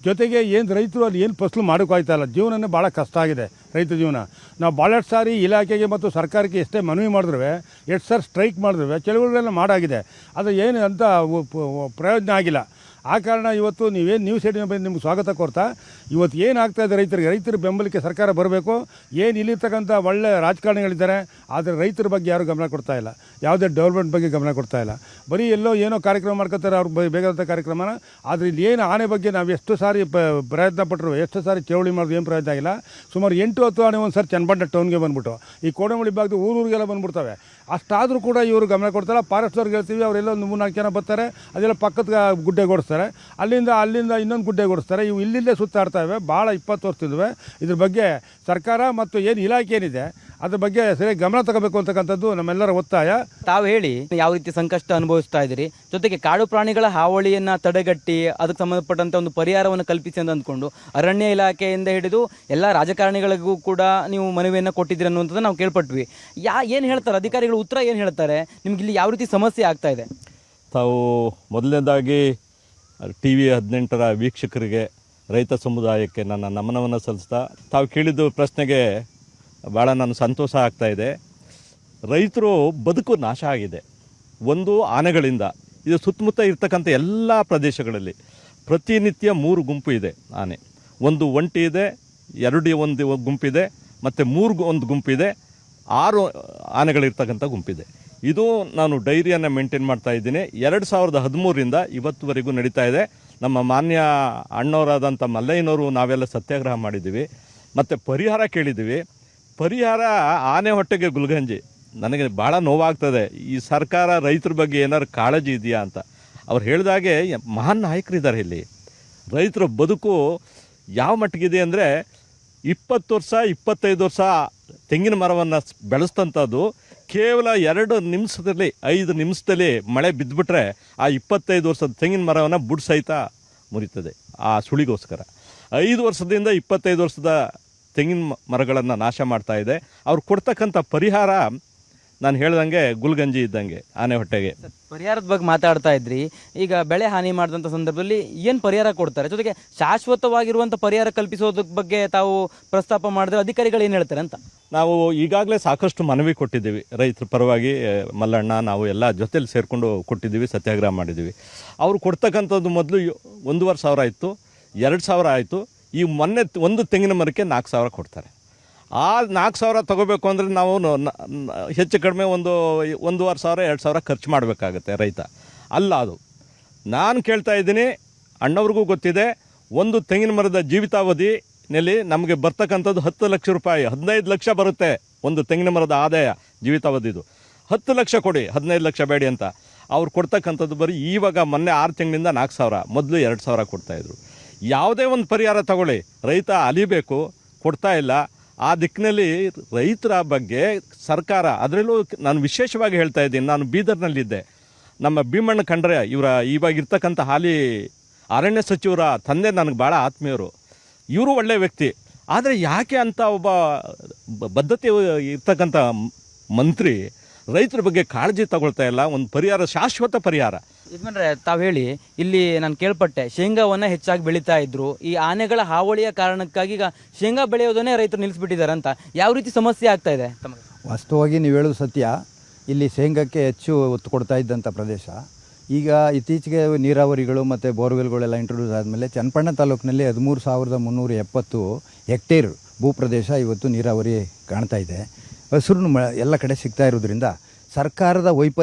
ಜೊತೆಗೆ ಏನು ರೈತರು ಅಲ್ಲಿ ಏನು ಫಸಲು ಮಾಡೋಕ್ಕಾಗ್ತಾ ಇಲ್ಲ. ಜೀವನನೇ ಭಾಳ ಕಷ್ಟ ಆಗಿದೆ ರೈತ ಜೀವನ. ನಾವು ಭಾಳಷ್ಟು ಸಾರಿ ಇಲಾಖೆಗೆ ಮತ್ತು ಸರ್ಕಾರಕ್ಕೆ ಎಷ್ಟೇ ಮನವಿ ಮಾಡಿದ್ರೂ, ಎಷ್ಟು ಸಾರಿ ಸ್ಟ್ರೈಕ್ ಮಾಡಿದ್ರೂ, ಚಳುವಳಿಗಳನ್ನ ಮಾಡಾಗಿದೆ. ಅದು ಏನು ಅಂತ ಪ್ರಯೋಜನ ಆಗಿಲ್ಲ. ಆ ಕಾರಣ ಇವತ್ತು ನೀವೇನು ನ್ಯೂಸ್ ಏಟಿನ ಬಗ್ಗೆ ನಿಮ್ಗೆ ಸ್ವಾಗತ ಕೋರ್ತಾ ಇವತ್ತು ಏನಾಗ್ತಾ ಇದೆ ರೈತರ ಬೆಂಬಲಕ್ಕೆ ಸರ್ಕಾರ ಬರಬೇಕು. ಏನು ಇಲ್ಲಿರ್ತಕ್ಕಂಥ ಒಳ್ಳೆ ರಾಜಕಾರಣಿಗಳಿದ್ದಾರೆ, ಆದರೆ ರೈತರ ಬಗ್ಗೆ ಯಾರೂ ಗಮನ ಕೊಡ್ತಾ ಇಲ್ಲ, ಯಾವುದೇ ಡೆವಲಪ್ಮೆಂಟ್ ಬಗ್ಗೆ ಗಮನ ಕೊಡ್ತಾ ಇಲ್ಲ. ಬರೀ ಎಲ್ಲೋ ಏನೋ ಕಾರ್ಯಕ್ರಮ ಮಾಡ್ಕೊತಾರೆ ಅವ್ರು ಬೇಕಾದಂಥ ಕಾರ್ಯಕ್ರಮನ. ಆದರೆ ಇಲ್ಲಿ ಏನು ಆನೆ ಬಗ್ಗೆ ನಾವು ಎಷ್ಟು ಸಾರಿ ಪ್ರಯತ್ನ ಪಟ್ಟರು, ಎಷ್ಟು ಸಾರಿ ಚಳವಳಿ ಮಾಡೋದು ಏನು ಪ್ರಯತ್ನ ಆಗಿಲ್ಲ. ಸುಮಾರು 8-10 ಆನೆ ಒಂದು ಸಾರಿ ಚನ್ನಪಟ್ಟಣ ಟೌನ್ಗೆ ಬಂದ್ಬಿಟ್ಟು ಈ ಕೋಡಂಬಳಿ ಭಾಗದ ಊರೂರಿಗೆಲ್ಲ ಬಂದ್ಬಿಡ್ತವೆ. ಅಷ್ಟಾದರೂ ಕೂಡ ಇವರು ಗಮನ ಕೊಡ್ತಾರೆ. ಫಾರೆಸ್ಟ್ನವ್ರಿಗೆ ಹೇಳ್ತೀವಿ, ಅವರೆಲ್ಲ ಒಂದು 3-4 ಜನ ಬರ್ತಾರೆ, ಅದೆಲ್ಲ ಪಕ್ಕದ ಗುಡ್ಡೆಗೆ ಓಡಿಸ್ತಾರೆ, ಅಲ್ಲಿಂದ ಇನ್ನೊಂದು ಗುಡ್ಡೆಗೆ ಓಡಿಸ್ತಾರೆ. ಇವು ಇಲ್ಲಿಂದೇ ಸುತ್ತಾಡ್ತಾ ಇವೆ, ಭಾಳ 20 ವರ್ಷದಿಂದವೆ. ಇದ್ರ ಬಗ್ಗೆ ಸರ್ಕಾರ ಮತ್ತು ಏನು ಇಲಾಖೆ ಏನಿದೆ ಅದ್ರ ಬಗ್ಗೆ ಸರಿಯಾಗಿ ಗಮನ ತಗೋಬೇಕು ಅಂತಕ್ಕಂಥದ್ದು ನಮ್ಮೆಲ್ಲರ ಒತ್ತಾಯ.
ತಾವು ಹೇಳಿ ಯಾವ ರೀತಿ ಸಂಕಷ್ಟ ಅನುಭವಿಸ್ತಾ ಇದ್ದೀರಿ, ಜೊತೆಗೆ ಕಾಡು ಪ್ರಾಣಿಗಳ ಹಾವಳಿಯನ್ನು ತಡೆಗಟ್ಟಿ ಅದಕ್ಕೆ ಸಂಬಂಧಪಟ್ಟಂಥ ಒಂದು ಪರಿಹಾರವನ್ನು ಕಲ್ಪಿಸಿ ಅಂತ ಅಂದ್ಕೊಂಡು ಅರಣ್ಯ ಇಲಾಖೆಯಿಂದ ಹಿಡಿದು ಎಲ್ಲ ರಾಜಕಾರಣಿಗಳಿಗೂ ಕೂಡ ನೀವು ಮನವಿಯನ್ನು ಕೊಟ್ಟಿದ್ದೀರಿ ಅನ್ನುವಂಥದ್ದು ನಾವು ಕೇಳ್ಪಟ್ವಿ. ಏನು ಹೇಳ್ತಾರೆ ಅಧಿಕಾರಿಗಳು, ಉತ್ತರ ಏನು ಹೇಳ್ತಾರೆ, ನಿಮ್ಗೆ ಇಲ್ಲಿ ಯಾವ ರೀತಿ ಸಮಸ್ಯೆ ಆಗ್ತಾ ಇದೆ?
ತಾವು ಮೊದಲನೇದಾಗಿ TV18 ವೀಕ್ಷಕರಿಗೆ, ರೈತ ಸಮುದಾಯಕ್ಕೆ ನನ್ನ ನಮನವನ್ನು ಸಲ್ಲಿಸ್ತಾ, ತಾವು ಕೇಳಿದ್ದು ಪ್ರಶ್ನೆಗೆ ಭಾಳ ನಾನು ಸಂತೋಷ ಆಗ್ತಾಯಿದೆ. ರೈತರು ಬದುಕು ನಾಶ ಆಗಿದೆ ಒಂದು ಆನೆಗಳಿಂದ. ಇದು ಸುತ್ತಮುತ್ತ ಇರ್ತಕ್ಕಂಥ ಎಲ್ಲ ಪ್ರದೇಶಗಳಲ್ಲಿ ಪ್ರತಿನಿತ್ಯ 3 ಗುಂಪು ಇದೆ ಆನೆ. ಒಂದು ಒಂಟಿ ಇದೆ, 2 ಒಂದು ಗುಂಪಿದೆ, ಮತ್ತು 3 ಒಂದು ಗುಂಪಿದೆ, 6 ಆನೆಗಳಿರ್ತಕ್ಕಂಥ ಗುಂಪಿದೆ. ಇದು ನಾನು ಡೈರಿಯನ್ನು ಮೇಂಟೈನ್ ಮಾಡ್ತಾ ಇದ್ದೀನಿ. 2013ರಿಂದ ಇವತ್ತುವರೆಗೂ ನಡೀತಾ ಇದೆ. ನಮ್ಮ ಮಾನ್ಯ ಅಣ್ಣವರಾದಂಥ ಮಲ್ಲಯ್ಯನವರು ನಾವೆಲ್ಲ ಸತ್ಯಾಗ್ರಹ ಮಾಡಿದ್ದೀವಿ, ಮತ್ತು ಪರಿಹಾರ ಕೇಳಿದ್ದೀವಿ. ಪರಿಹಾರ ಆನೆ ಹೊಟ್ಟೆಗೆ ಗುಲ್ಗಂಜಿ. ನನಗೆ ಭಾಳ ನೋವಾಗ್ತದೆ. ಈ ಸರ್ಕಾರ ರೈತರ ಬಗ್ಗೆ ಏನಾದ್ರು ಕಾಳಜಿ ಇದೆಯಾ ಅಂತ. ಅವ್ರು ಹೇಳಿದಾಗೆ ಮಹಾನ್ ನಾಯಕರಿದ್ದಾರೆ ಇಲ್ಲಿ. ರೈತರ ಬದುಕು ಯಾವ ಮಟ್ಟಿಗಿದೆ ಅಂದರೆ 20 ವರ್ಷ 25 ವರ್ಷ ತೆಂಗಿನ ಮರವನ್ನು ಬೆಳೆಸ್ತಂಥದ್ದು ಕೇವಲ 2 ನಿಮಿಷದಲ್ಲಿ 5 ನಿಮಿಷದಲ್ಲಿ ಮಳೆ ಬಿದ್ದುಬಿಟ್ರೆ ಆ 25 ವರ್ಷದ ತೆಂಗಿನ ಮರವನ್ನು ಬುಡ್ ಸಹಿತ ಮುರಿತದೆ ಆ ಸುಳಿಗೋಸ್ಕರ. 5 ವರ್ಷದಿಂದ 25 ವರ್ಷದ ತೆಂಗಿನ ಮರಗಳನ್ನು ನಾಶ ಮಾಡ್ತಾ ಇದೆ. ಅವ್ರು ಕೊಡ್ತಕ್ಕಂಥ ಪರಿಹಾರ ನಾನು ಹೇಳ್ದಂಗೆ ಗುಲ್ಗಂಜಿ ಇದ್ದಂಗೆ ಆನೆ ಹೊಟ್ಟೆಗೆ.
ಪರಿಹಾರದ ಬಗ್ಗೆ ಮಾತಾಡ್ತಾ ಇದ್ರಿ. ಈಗ ಬೆಳೆ ಹಾನಿ ಮಾಡಿದಂಥ ಸಂದರ್ಭದಲ್ಲಿ ಏನು ಪರಿಹಾರ ಕೊಡ್ತಾರೆ, ಜೊತೆಗೆ ಶಾಶ್ವತವಾಗಿರುವಂಥ ಪರಿಹಾರ ಕಲ್ಪಿಸೋದಕ್ಕೆ ಬಗ್ಗೆ ತಾವು ಪ್ರಸ್ತಾಪ ಮಾಡಿದ್ರೆ ಅಧಿಕಾರಿಗಳು ಏನು ಹೇಳ್ತಾರೆ ಅಂತ?
ನಾವು ಈಗಾಗಲೇ ಸಾಕಷ್ಟು ಮನವಿ ಕೊಟ್ಟಿದ್ದೀವಿ ರೈತರ ಪರವಾಗಿ. ಮಲ್ಲಣ್ಣ ನಾವು ಎಲ್ಲ ಜೊತೆಲಿ ಸೇರಿಕೊಂಡು ಕೊಟ್ಟಿದ್ದೀವಿ, ಸತ್ಯಾಗ್ರಹ ಮಾಡಿದ್ದೀವಿ. ಅವರು ಕೊಡ್ತಕ್ಕಂಥದ್ದು ಮೊದಲು 1,500 ಆಯಿತು, 2,000 ಆಯಿತು. ಈ ಮೊನ್ನೆ ಒಂದು ತೆಂಗಿನ ಮರಕ್ಕೆ 4,000 ಕೊಡ್ತಾರೆ. ಆ 4,000 ತೊಗೋಬೇಕು ಅಂದರೆ ನಾವು ಹೆಚ್ಚು ಕಡಿಮೆ 1,500-2,000 ಖರ್ಚು ಮಾಡಬೇಕಾಗತ್ತೆ ರೈತ. ಅಲ್ಲ ಅದು ನಾನು ಕೇಳ್ತಾ ಇದ್ದೀನಿ, ಅಣ್ಣವ್ರಿಗೂ ಗೊತ್ತಿದೆ. ಒಂದು ತೆಂಗಿನ ಮರದ ಜೀವಿತಾವಧಿನಲ್ಲಿ ನಮಗೆ ಬರ್ತಕ್ಕಂಥದ್ದು 10 ಲಕ್ಷ ರೂಪಾಯಿ, 15 ಲಕ್ಷ ಬರುತ್ತೆ ಒಂದು ತೆಂಗಿನ ಮರದ ಆದಾಯ ಜೀವಿತಾವಧಿದು. 10 ಲಕ್ಷ ಕೊಡಿ, 15 ಲಕ್ಷ ಬೇಡಿ ಅಂತ. ಅವ್ರು ಕೊಡ್ತಕ್ಕಂಥದ್ದು ಬರೀ ಇವಾಗ ಮೊನ್ನೆ 6 ತಿಂಗಳಿಂದ 4,000, ಮೊದಲು 2,000 ಕೊಡ್ತಾಯಿದ್ರು. ಯಾವುದೇ ಒಂದು ಪರಿಹಾರ ತಗೊಳ್ಳಿ, ರೈತ ಅಲಿಬೇಕು, ಕೊಡ್ತಾ ಇಲ್ಲ. ಆ ದಿಕ್ಕಿನಲ್ಲಿ ರೈತರ ಬಗ್ಗೆ ಸರ್ಕಾರ, ಅದರಲ್ಲೂ ನಾನು ವಿಶೇಷವಾಗಿ ಹೇಳ್ತಾ ಇದ್ದೀನಿ, ನಾನು ಬೀದರ್ನಲ್ಲಿದ್ದೆ. ನಮ್ಮ ಭೀಮಣ್ಣ ಖಂಡ್ರೆ ಇವಾಗ ಇರ್ತಕ್ಕಂಥ ಹಾಲಿ ಅರಣ್ಯ ಸಚಿವರ ತಂದೆ ನನಗೆ ಭಾಳ ಆತ್ಮೀಯರು. ಇವರು ಒಳ್ಳೆಯ ವ್ಯಕ್ತಿ. ಆದರೆ ಯಾಕೆ ಅಂತ ಒಬ್ಬ ಬದ್ಧತೆ ಇರ್ತಕ್ಕಂಥ ಮಂತ್ರಿ ರೈತರ ಬಗ್ಗೆ ಕಾಳಜಿ ತಗೊಳ್ತಾ ಇಲ್ಲ, ಒಂದು ಪರಿಹಾರ, ಶಾಶ್ವತ ಪರಿಹಾರ.
ಯಜಮಾನ್ರೆ, ತಾವು ಹೇಳಿ, ಇಲ್ಲಿ ನಾನು ಕೇಳ್ಪಟ್ಟೆ ಶೇಂಗಾವನ್ನು ಹೆಚ್ಚಾಗಿ ಬೆಳೀತಾ ಇದ್ರು. ಈ ಆನೆಗಳ ಹಾವಳಿಯ ಕಾರಣಕ್ಕಾಗಿ ಈಗ ಶೇಂಗಾ ಬೆಳೆಯೋದನ್ನೇ ರೈತರು ನಿಲ್ಲಿಸ್ಬಿಟ್ಟಿದ್ದಾರೆ ಅಂತ. ಯಾವ ರೀತಿ ಸಮಸ್ಯೆ ಆಗ್ತಾ ಇದೆ ತಮಗೆ?
ವಾಸ್ತವವಾಗಿ ನೀವು ಹೇಳೋದು ಸತ್ಯ. ಇಲ್ಲಿ ಶೇಂಗಾಕ್ಕೆ ಹೆಚ್ಚು ಒತ್ತು ಕೊಡ್ತಾ ಇದ್ದಂಥ ಪ್ರದೇಶ. ಈಗ ಇತ್ತೀಚೆಗೆ ನೀರಾವರಿಗಳು ಮತ್ತು ಬೋರ್ವೆಲ್ಗಳೆಲ್ಲ ಇಂಟ್ರೊಡ್ಯೂಸ್ ಆದಮೇಲೆ ಚನ್ನಪಟ್ಟಣ ತಾಲೂಕಿನಲ್ಲಿ 13,370 ಹೆಕ್ಟೇರ್ ಭೂಪ್ರದೇಶ ಇವತ್ತು ನೀರಾವರಿ ಕಾಣ್ತಾ ಇದೆ. ಹಸಿರು ಎಲ್ಲ ಕಡೆ ಸಿಗ್ತಾ ಇರೋದ್ರಿಂದ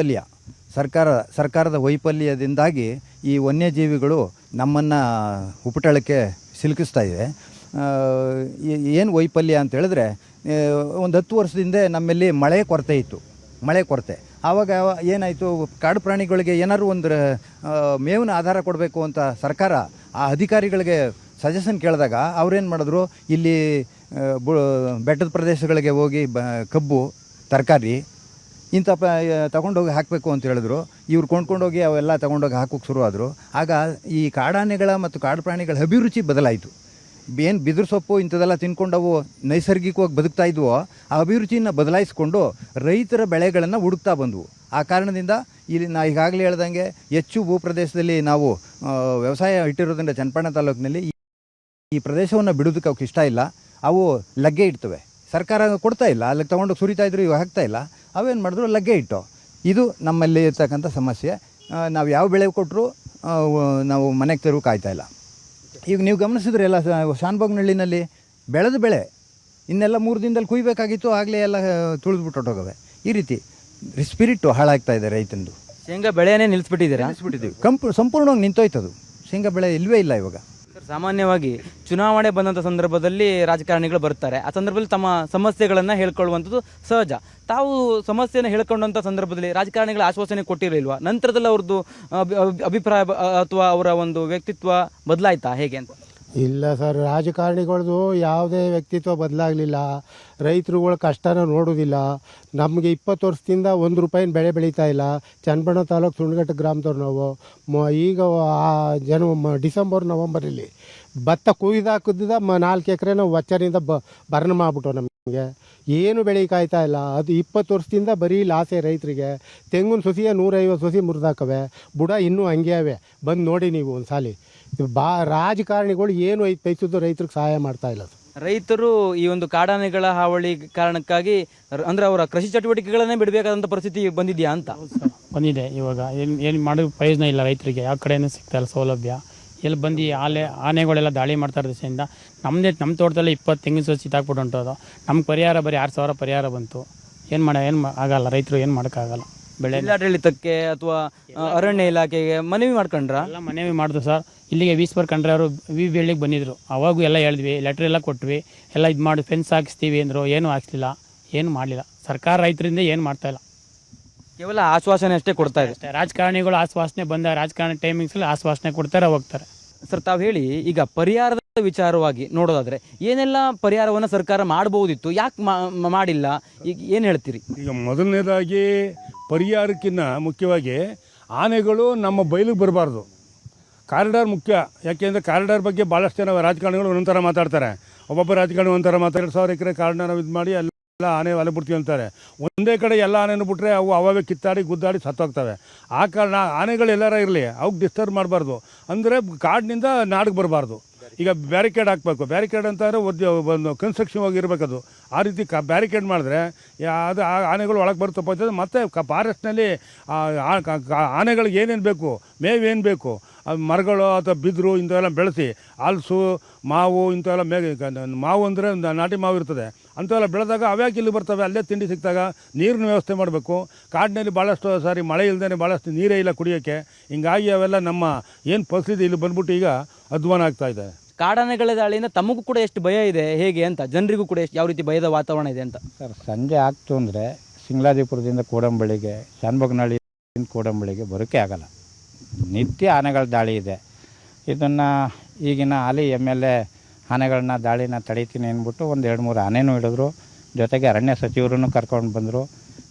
ಸರ್ಕಾರದ ವೈಫಲ್ಯದಿಂದಾಗಿ ಈ ವನ್ಯಜೀವಿಗಳು ನಮ್ಮನ್ನು ಉಪಟಳಕ್ಕೆ ಸಿಲುಕಿಸ್ತಾ ಇದೆ. ಏನು ವೈಫಲ್ಯ ಅಂತ ಹೇಳಿದ್ರೆ, ಒಂದು 10 ವರ್ಷದಿಂದ ನಮ್ಮಲ್ಲಿ ಮಳೆ ಕೊರತೆ. ಆವಾಗ ಏನಾಯಿತು, ಕಾಡು ಪ್ರಾಣಿಗಳಿಗೆ ಏನಾದ್ರು ಒಂದು ಮೇವಿನ ಆಧಾರ ಕೊಡಬೇಕು ಅಂತ ಸರ್ಕಾರ ಆ ಅಧಿಕಾರಿಗಳಿಗೆ ಸಜೆಷನ್ ಕೇಳಿದಾಗ ಅವ್ರೇನು ಮಾಡಿದ್ರು, ಇಲ್ಲಿ ಬೆಟ್ಟದ ಪ್ರದೇಶಗಳಿಗೆ ಹೋಗಿ ಕಬ್ಬು, ತರಕಾರಿ ಇಂಥ ತಗೊಂಡೋಗಿ ಹಾಕಬೇಕು ಅಂತ ಹೇಳಿದ್ರು. ಇವ್ರು ಕೊಂಡ್ಕೊಂಡೋಗಿ ಅವೆಲ್ಲ ತಗೊಂಡೋಗಿ ಹಾಕೋಕ್ಕೆ ಶುರುವಾದರು. ಆಗ ಈ ಕಾಡಾನೆಗಳ ಮತ್ತು ಕಾಡು ಪ್ರಾಣಿಗಳ ಅಭಿರುಚಿ ಬದಲಾಯಿತು. ಏನು ಬಿದಿರು ಸೊಪ್ಪು ಇಂಥದ್ದೆಲ್ಲ ತಿನ್ಕೊಂಡವು ನೈಸರ್ಗಿಕವಾಗಿ ಬದುಕ್ತಾ ಇದ್ವೋ ಆ ಅಭಿರುಚಿನ ಬದಲಾಯಿಸ್ಕೊಂಡು ರೈತರ ಬೆಳೆಗಳನ್ನು ಹುಡುಕ್ತಾ ಬಂದವು. ಆ ಕಾರಣದಿಂದ ಇಲ್ಲಿ ನಾ ಈಗಾಗಲೇ ಹೇಳ್ದಂಗೆ ಹೆಚ್ಚು ಭೂಪ್ರದೇಶದಲ್ಲಿ ನಾವು ವ್ಯವಸಾಯ ಇಟ್ಟಿರೋದ್ರಿಂದ ಚನ್ನಪಟ್ಟಣ ತಾಲೂಕಿನಲ್ಲಿ ಈ ಪ್ರದೇಶವನ್ನು ಬಿಡೋದಕ್ಕೆ ಅವಕ್ಕೆ ಇಷ್ಟ ಇಲ್ಲ. ಅವು ಲಗ್ಗೆ ಇಡ್ತವೆ, ಸರ್ಕಾರ ಕೊಡ್ತಾ ಇಲ್ಲ, ಅಲ್ಲಿಗೆ ತೊಗೊಂಡು ಸುರಿತಾ ಇದ್ರು, ಇವು ಹಾಕ್ತಾ ಇಲ್ಲ. ಅವೇನು ಮಾಡಿದ್ರು, ಲಗ್ಗೆ ಇಟ್ಟು. ಇದು ನಮ್ಮಲ್ಲಿ ಇರ್ತಕ್ಕಂಥ ಸಮಸ್ಯೆ. ನಾವು ಯಾವ ಬೆಳೆ ಕೊಟ್ಟರು ನಾವು ಮನೆಗೆ ತರುವ ಕಾಯ್ತಾ ಇಲ್ಲ. ಈಗ ನೀವು ಗಮನಿಸಿದ್ರೆ ಎಲ್ಲ ಶಾನ್ಭೋಗ್ನಹಳ್ಳಿನಲ್ಲಿ ಬೆಳೆದ ಬೆಳೆ ಇನ್ನೆಲ್ಲ 3 ದಿನದಲ್ಲಿ ಕುಯ್ಬೇಕಾಗಿತ್ತು, ಆಗಲೇ ಎಲ್ಲ ತುಳಿದ್ಬಿಟ್ಟು ಹೊಟ್ಟೋಗವೆ. ಈ ರೀತಿ ಸ್ಪಿರಿಟ್ಟು ಹಾಳಾಗ್ತಾ ಇದೆ ರೈತಂದು.
ಶೇಂಗಾ ಬೆಳೆಯನ್ನೇ ನಿಲ್ಲಿಸ್ಬಿಟ್ಟಿದ್ದೀರಾ?
ಸಂಪೂರ್ಣವಾಗಿ ನಿಂತೋಯ್ತದು. ಶೇಂಗಾ ಬೆಳೆ ಇಲ್ಲವೇ ಇಲ್ಲ ಇವಾಗ.
ಸಾಮಾನ್ಯವಾಗಿ ಚುನಾವಣೆ ಬಂದಂಥ ಸಂದರ್ಭದಲ್ಲಿ ರಾಜಕಾರಣಿಗಳು ಬರ್ತಾರೆ. ಆ ಸಂದರ್ಭದಲ್ಲಿ ತಮ್ಮ ಸಮಸ್ಯೆಗಳನ್ನು ಹೇಳ್ಕೊಳ್ಳುವಂಥದ್ದು ಸಹಜ. ತಾವು ಸಮಸ್ಯೆಯನ್ನು ಹೇಳ್ಕೊಂಡಂಥ ಸಂದರ್ಭದಲ್ಲಿ ರಾಜಕಾರಣಿಗಳ ಆಶ್ವಾಸನೆ ಕೊಟ್ಟಿರಲಿಲ್ವಾ? ನಂತರದಲ್ಲಿ ಅವ್ರದ್ದು ಅಭಿಪ್ರಾಯ ಅಥವಾ ಅವರ ಒಂದು ವ್ಯಕ್ತಿತ್ವ ಬದಲಾಯ್ತಾ ಹೇಗೆ ಅಂತ?
ಇಲ್ಲ ಸರ್, ರಾಜಕಾರಣಿಗಳದ್ದು ಯಾವುದೇ ವ್ಯಕ್ತಿತ್ವ ಬದಲಾಗಲಿಲ್ಲ. ರೈತರುಗಳ ಕಷ್ಟನ ನೋಡೋದಿಲ್ಲ. ನಮಗೆ 20 ವರ್ಷದಿಂದ 1 ರೂಪಾಯಿನ ಬೆಳೆ ಬೆಳೀತಾ ಇಲ್ಲ. ಚನ್ನಪಟ್ಟಣ ತಾಲೂಕು ಸುಣ್ಗಟ್ಟ ಗ್ರಾಮದವ್ರು ನಾವು. ಈಗ ಡಿಸೆಂಬರ್ ನವಂಬರಲ್ಲಿ ಭತ್ತ ಕುಯ್ದಾಕಿದ್ದ 4 ಎಕರೆನ ವಚ್ಚರಿಂದ ಬರ್ನ್ ಮಾಡಿಬಿಟ್ಟು ನಮಗೆ ಏನು ಬೆಳೀಕಾಯ್ತಾ ಇಲ್ಲ. ಅದು 20 ವರ್ಷದಿಂದ ಬರೀ ಲಾಸೆ ರೈತರಿಗೆ. ತೆಂಗಿನ ಸೊಸಿಯ 150 ಸೊಸಿ ಮುರಿದಾಕವೆ, ಬುಡ ಇನ್ನೂ ಹಂಗೆ ಅವೆ. ಬಂದು ನೋಡಿ ನೀವು ಒಂದು ಸಾಲಿ. ರಾಜಕಾರಣಿಗಳು ಏನು 5 ಪೈಸದ್ದು ರೈತರಿಗೆ ಸಹಾಯ ಮಾಡ್ತಾ ಇಲ್ಲ.
ರೈತರು ಈ ಒಂದು ಕಾಡಾನೆಗಳ ಹಾವಳಿ ಕಾರಣಕ್ಕಾಗಿ ಅಂದ್ರೆ ಅವರ ಕೃಷಿ ಚಟುವಟಿಕೆಗಳನ್ನೇ ಬಿಡಬೇಕಾದಂಥ ಪರಿಸ್ಥಿತಿ ಬಂದಿದೆಯಾ ಅಂತ?
ಬಂದಿದೆ. ಇವಾಗ ಏನು ಮಾಡೋ ಪ್ರಯೋಜನ ಇಲ್ಲ ರೈತರಿಗೆ. ಯಾವ ಕಡೆಯೂ ಸಿಗ್ತಾ ಇಲ್ಲ ಸೌಲಭ್ಯ. ಎಲ್ಲಿ ಬಂದು ಆನೆಗಳೆಲ್ಲ ದಾಳಿ ಮಾಡ್ತಾ ಇರೋದ್ರಿಂದ ನಮ್ಮ ತೋಟದಲ್ಲಿ 20 ತೆಂಗಿನ ಸಸಿ ಕಿತ್ತಾಕ್ಬಿಟ್ಟು ಹೊಂಟೋದು. ನಮ್ಗೆ ಪರಿಹಾರ ಬರೀ 6,000 ಪರಿಹಾರ ಬಂತು. ಏನು ಆಗಲ್ಲ, ರೈತರು ಏನು ಮಾಡೋಕ್ಕಾಗಲ್ಲ. ಬೆಳೆ
ಜಿಲ್ಲಾಡಳಿತಕ್ಕೆ ಅಥವಾ ಅರಣ್ಯ ಇಲಾಖೆಗೆ ಮನವಿ ಮಾಡ್ಕೊಂಡ್ರ?
ಎಲ್ಲ ಮನವಿ ಮಾಡಿದ್ರು ಸರ್. ಇಲ್ಲಿಗೆ ವೀಸ್ಪರ್ ಕಂಡ್ರೆ ಅವರು ಬೆಳ್ಳಿಗೆ ಬಂದಿದ್ರು. ಅವಾಗೂ ಎಲ್ಲ ಹೇಳಿದ್ವಿ, ಲೆಟ್ರ್ ಎಲ್ಲ ಕೊಟ್ವಿ, ಎಲ್ಲ ಇದು ಮಾಡಿ ಫೆನ್ಸ್ ಹಾಕಿಸ್ತೀವಿ ಅಂದರು. ಏನೂ ಹಾಕ್ಸ್ಲಿಲ್ಲ, ಏನು ಮಾಡಲಿಲ್ಲ. ಸರ್ಕಾರ ರೈತರಿಂದ ಏನು ಮಾಡ್ತಾಯಿಲ್ಲ,
ಕೇವಲ ಆಶ್ವಾಸನೆ ಅಷ್ಟೇ ಕೊಡ್ತಾ ಇದೆ.
ಅಷ್ಟೇ. ರಾಜಕಾರಣಿಗಳು ಆಶ್ವಾಸನೆ ಬಂದ ರಾಜಕಾರಣ ಟೈಮಿಂಗ್ಸಲ್ಲಿ ಆಶ್ವಾಸನೆ ಕೊಡ್ತಾರೆ, ಹೋಗ್ತಾರೆ.
ಸರ್, ತಾವು ಹೇಳಿ, ಈಗ ಪರಿಹಾರದ ವಿಚಾರವಾಗಿ ನೋಡೋದಾದ್ರೆ ಏನೆಲ್ಲ ಪರಿಹಾರವನ್ನು ಸರ್ಕಾರ ಮಾಡಬಹುದಿತ್ತು, ಯಾಕೆ ಮಾಡಿಲ್ಲ, ಈಗ ಏನು ಹೇಳ್ತೀರಿ?
ಈಗ ಮೊದಲನೇದಾಗಿ ಪರಿಹಾರಕ್ಕಿಂತ ಮುಖ್ಯವಾಗಿ ಆನೆಗಳು ನಮ್ಮ ಬಯಲಿಗೆ ಬರಬಾರ್ದು. ಕಾರಿಡಾರ್ ಮುಖ್ಯ. ಯಾಕೆಂದರೆ ಕಾರಿಡಾರ್ ಬಗ್ಗೆ ಭಾಳಷ್ಟು ಜನ ರಾಜಕಾರಣಿಗಳು ಒಂದೊಂಥರ ಮಾತಾಡ್ತಾರೆ. ಒಬ್ಬೊಬ್ಬ ರಾಜಕಾರಣಿ ಒಂಥರ ಮಾತಾಡಿ 2,000 ಎಕರೆ ಕಾರಿಡಾರ್ ನಾವು ಇದು ಮಾಡಿ ಎಲ್ಲ ಆನೆ ಅಲೆ ಬಿಡ್ತೀವಿ ಅಂತಾರೆ. ಒಂದೇ ಕಡೆ ಎಲ್ಲ ಆನೆನೂ ಬಿಟ್ಟರೆ ಅವು ಅವೇ ಕಿತ್ತಾಡಿ ಗುದ್ದಾಡಿ ಸತ್ತೋಗ್ತವೆ. ಆ ಕಾರಣ ಆನೆಗಳು ಎಲ್ಲಾರ ಇರಲಿ, ಅವಕ್ಕೆ ಡಿಸ್ಟರ್ಬ್ ಮಾಡಬಾರ್ದು. ಅಂದರೆ ಕಾಡಿನಿಂದ ನಾಡಿಗೆ ಬರಬಾರ್ದು. ಈಗ ಬ್ಯಾರಿಕೇಡ್ ಹಾಕಬೇಕು. ಬ್ಯಾರಿಕೇಡ್ ಅಂತಂದರೆ ಒಂದು ಕನ್ಸ್ಟ್ರಕ್ಷನ್ ಹೋಗಿರ್ಬೇಕದು. ಆ ರೀತಿ ಬ್ಯಾರಿಕೇಡ್ ಮಾಡಿದ್ರೆ ಅದು ಆನೆಗಳು ಒಳಗೆ ಬರ್ತಪ್ಪ ಅಂತಂದ್ರೆ ಮತ್ತು ಫಾರೆಸ್ಟ್ನಲ್ಲಿ ಆನೆಗಳಿಗೆ ಏನೇನು ಬೇಕು, ಮೇವೇನು ಬೇಕು, ಮರಗಳು ಅಥವಾ ಬಿದಿರು ಇಂಥವೆಲ್ಲ ಬೆಳೆಸಿ, ಹಲಸು, ಮಾವು ಇಂಥವೆಲ್ಲ ಮಾವು ಅಂದರೆ ನಾಟಿ ಮಾವು ಇರ್ತದೆ, ಅಂಥವೆಲ್ಲ ಬೆಳೆದಾಗ ಅವ್ಯಾಕೆ ಇಲ್ಲಿ ಬರ್ತವೆ. ಅಲ್ಲೇ ತಿಂಡಿ ಸಿಕ್ಕಿದಾಗ ನೀರಿನ ವ್ಯವಸ್ಥೆ ಮಾಡಬೇಕು. ಕಾಡಿನಲ್ಲಿ ಭಾಳಷ್ಟು ಸಾರಿ ಮಳೆ ಇಲ್ಲದೇ ಭಾಳಷ್ಟು ನೀರೇ ಇಲ್ಲ ಕುಡಿಯೋಕ್ಕೆ. ಹಿಂಗಾಗಿ ಅವೆಲ್ಲ ನಮ್ಮ ಏನು ಪರಿಸ್ಥಿತಿ ಇಲ್ಲಿ ಬಂದ್ಬಿಟ್ಟು ಈಗ ಅಧ್ವಾನ ಆಗ್ತಾ ಇದೆ.
ಕಾಡಾನೆಗಳ ದಾಳಿಯಿಂದ ತಮಗೂ ಕೂಡ ಎಷ್ಟು ಭಯ ಇದೆ ಹೇಗೆ ಅಂತ, ಜನರಿಗೂ ಕೂಡ ಎಷ್ಟು ಯಾವ ರೀತಿ ಭಯದ ವಾತಾವರಣ ಇದೆ ಅಂತ?
ಸರ್, ಸಂಜೆ ಆಗ್ತು ಅಂದರೆ ಸಿಂಗ್ಲಾದಿಪುರದಿಂದ ಕೋಡಂಬಳಿಗೆ, ಶಾನ್ಭೋಗ್ನಹಳ್ಳಿಯಿಂದ ಕೋಡಂಬಳಿಗೆ ಬರೋಕ್ಕೆ ಆಗಲ್ಲ. ನಿತ್ಯ ಆನೆಗಳ ದಾಳಿ ಇದೆ. ಇದನ್ನು ಈಗಿನ ಹಾಲಿ MLA ಆನೆಗಳನ್ನ ದಾಳಿನ ತಡೀತೀನಿ ಅಂದ್ಬಿಟ್ಟು ಒಂದು 2-3 ಆನೆನೂ ಹಿಡಿದ್ರು. ಜೊತೆಗೆ ಅರಣ್ಯ ಸಚಿವರನ್ನು ಕರ್ಕೊಂಡು ಬಂದರು.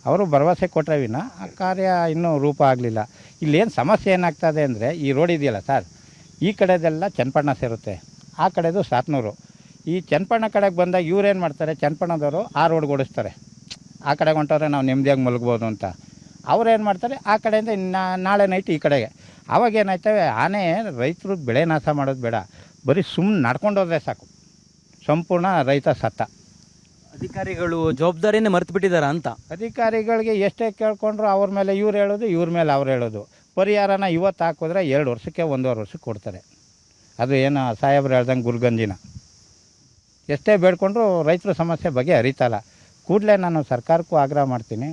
ಅವರು ಭರವಸೆ ಕೊಟ್ಟರೆ ವಿನ ಆ ಕಾರ್ಯ ಇನ್ನೂ ರೂಪ ಆಗಲಿಲ್ಲ. ಇಲ್ಲೇನು ಸಮಸ್ಯೆ ಏನಾಗ್ತದೆ ಅಂದರೆ, ಈ ರೋಡ್ ಇದೆಯಲ್ಲ ಸರ್, ಈ ಕಡೆದೆಲ್ಲ ಚನ್ನಪಟ್ಟಣ ಸೇರುತ್ತೆ, ಆ ಕಡೆದು ಸಾತ್ನೂರು. ಈ ಚನ್ನಪಟ್ಟಣ ಕಡೆಗೆ ಬಂದಾಗ ಇವ್ರೇನು ಮಾಡ್ತಾರೆ, ಚನ್ನಪಟ್ಟಣದವರು ಆ ರೋಡ್ಗೆ ಓಡಿಸ್ತಾರೆ. ಆ ಕಡೆಗೆ ಹೊಂಟವ್ರೆ ನಾವು ನೆಮ್ಮದಿಯಾಗಿ ಮಲಗ್ಬೋದು ಅಂತ. ಅವ್ರೇನು ಮಾಡ್ತಾರೆ, ಆ ಕಡೆಯಿಂದ ನಾಳೆ ನೈಟ್ ಈ ಕಡೆಗೆ. ಆವಾಗ ಏನಾಯ್ತವೆ, ಆನೆ ರೈತರು ಬೆಳೆ ನಾಶ ಮಾಡೋದು ಬೇಡ, ಬರೀ ಸುಮ್ಮನೆ ನಡ್ಕೊಂಡೋದ್ರೆ ಸಾಕು, ಸಂಪೂರ್ಣ ರೈತ ಸತ್ತ.
ಅಧಿಕಾರಿಗಳು ಜವಾಬ್ದಾರಿಯನ್ನೇ ಮರೆತು ಬಿಟ್ಟಿದ್ದಾರಾ ಅಂತ?
ಅಧಿಕಾರಿಗಳಿಗೆ ಎಷ್ಟೇ ಕೇಳ್ಕೊಂಡ್ರು ಅವ್ರ ಮೇಲೆ ಇವ್ರು ಹೇಳೋದು, ಇವ್ರ ಮೇಲೆ ಅವ್ರು ಹೇಳೋದು. ಪರಿಹಾರನ ಇವತ್ತು ಹಾಕಿದ್ರೆ 2 ವರ್ಷಕ್ಕೆ 1.5 ವರ್ಷಕ್ಕೆ ಕೊಡ್ತಾರೆ. ಅದು ಏನು ಸಾಹೇಬ್ರು ಹೇಳ್ದಂಗೆ ಗುಲ್ಗಂಜಿನ. ಎಷ್ಟೇ ಬೇಡ್ಕೊಂಡ್ರು ರೈತರ ಸಮಸ್ಯೆ ಬಗ್ಗೆ ಅರಿತಲ್ಲ. ಕೂಡಲೇ ನಾನು ಸರ್ಕಾರಕ್ಕೂ ಆಗ್ರಹ ಮಾಡ್ತೀನಿ,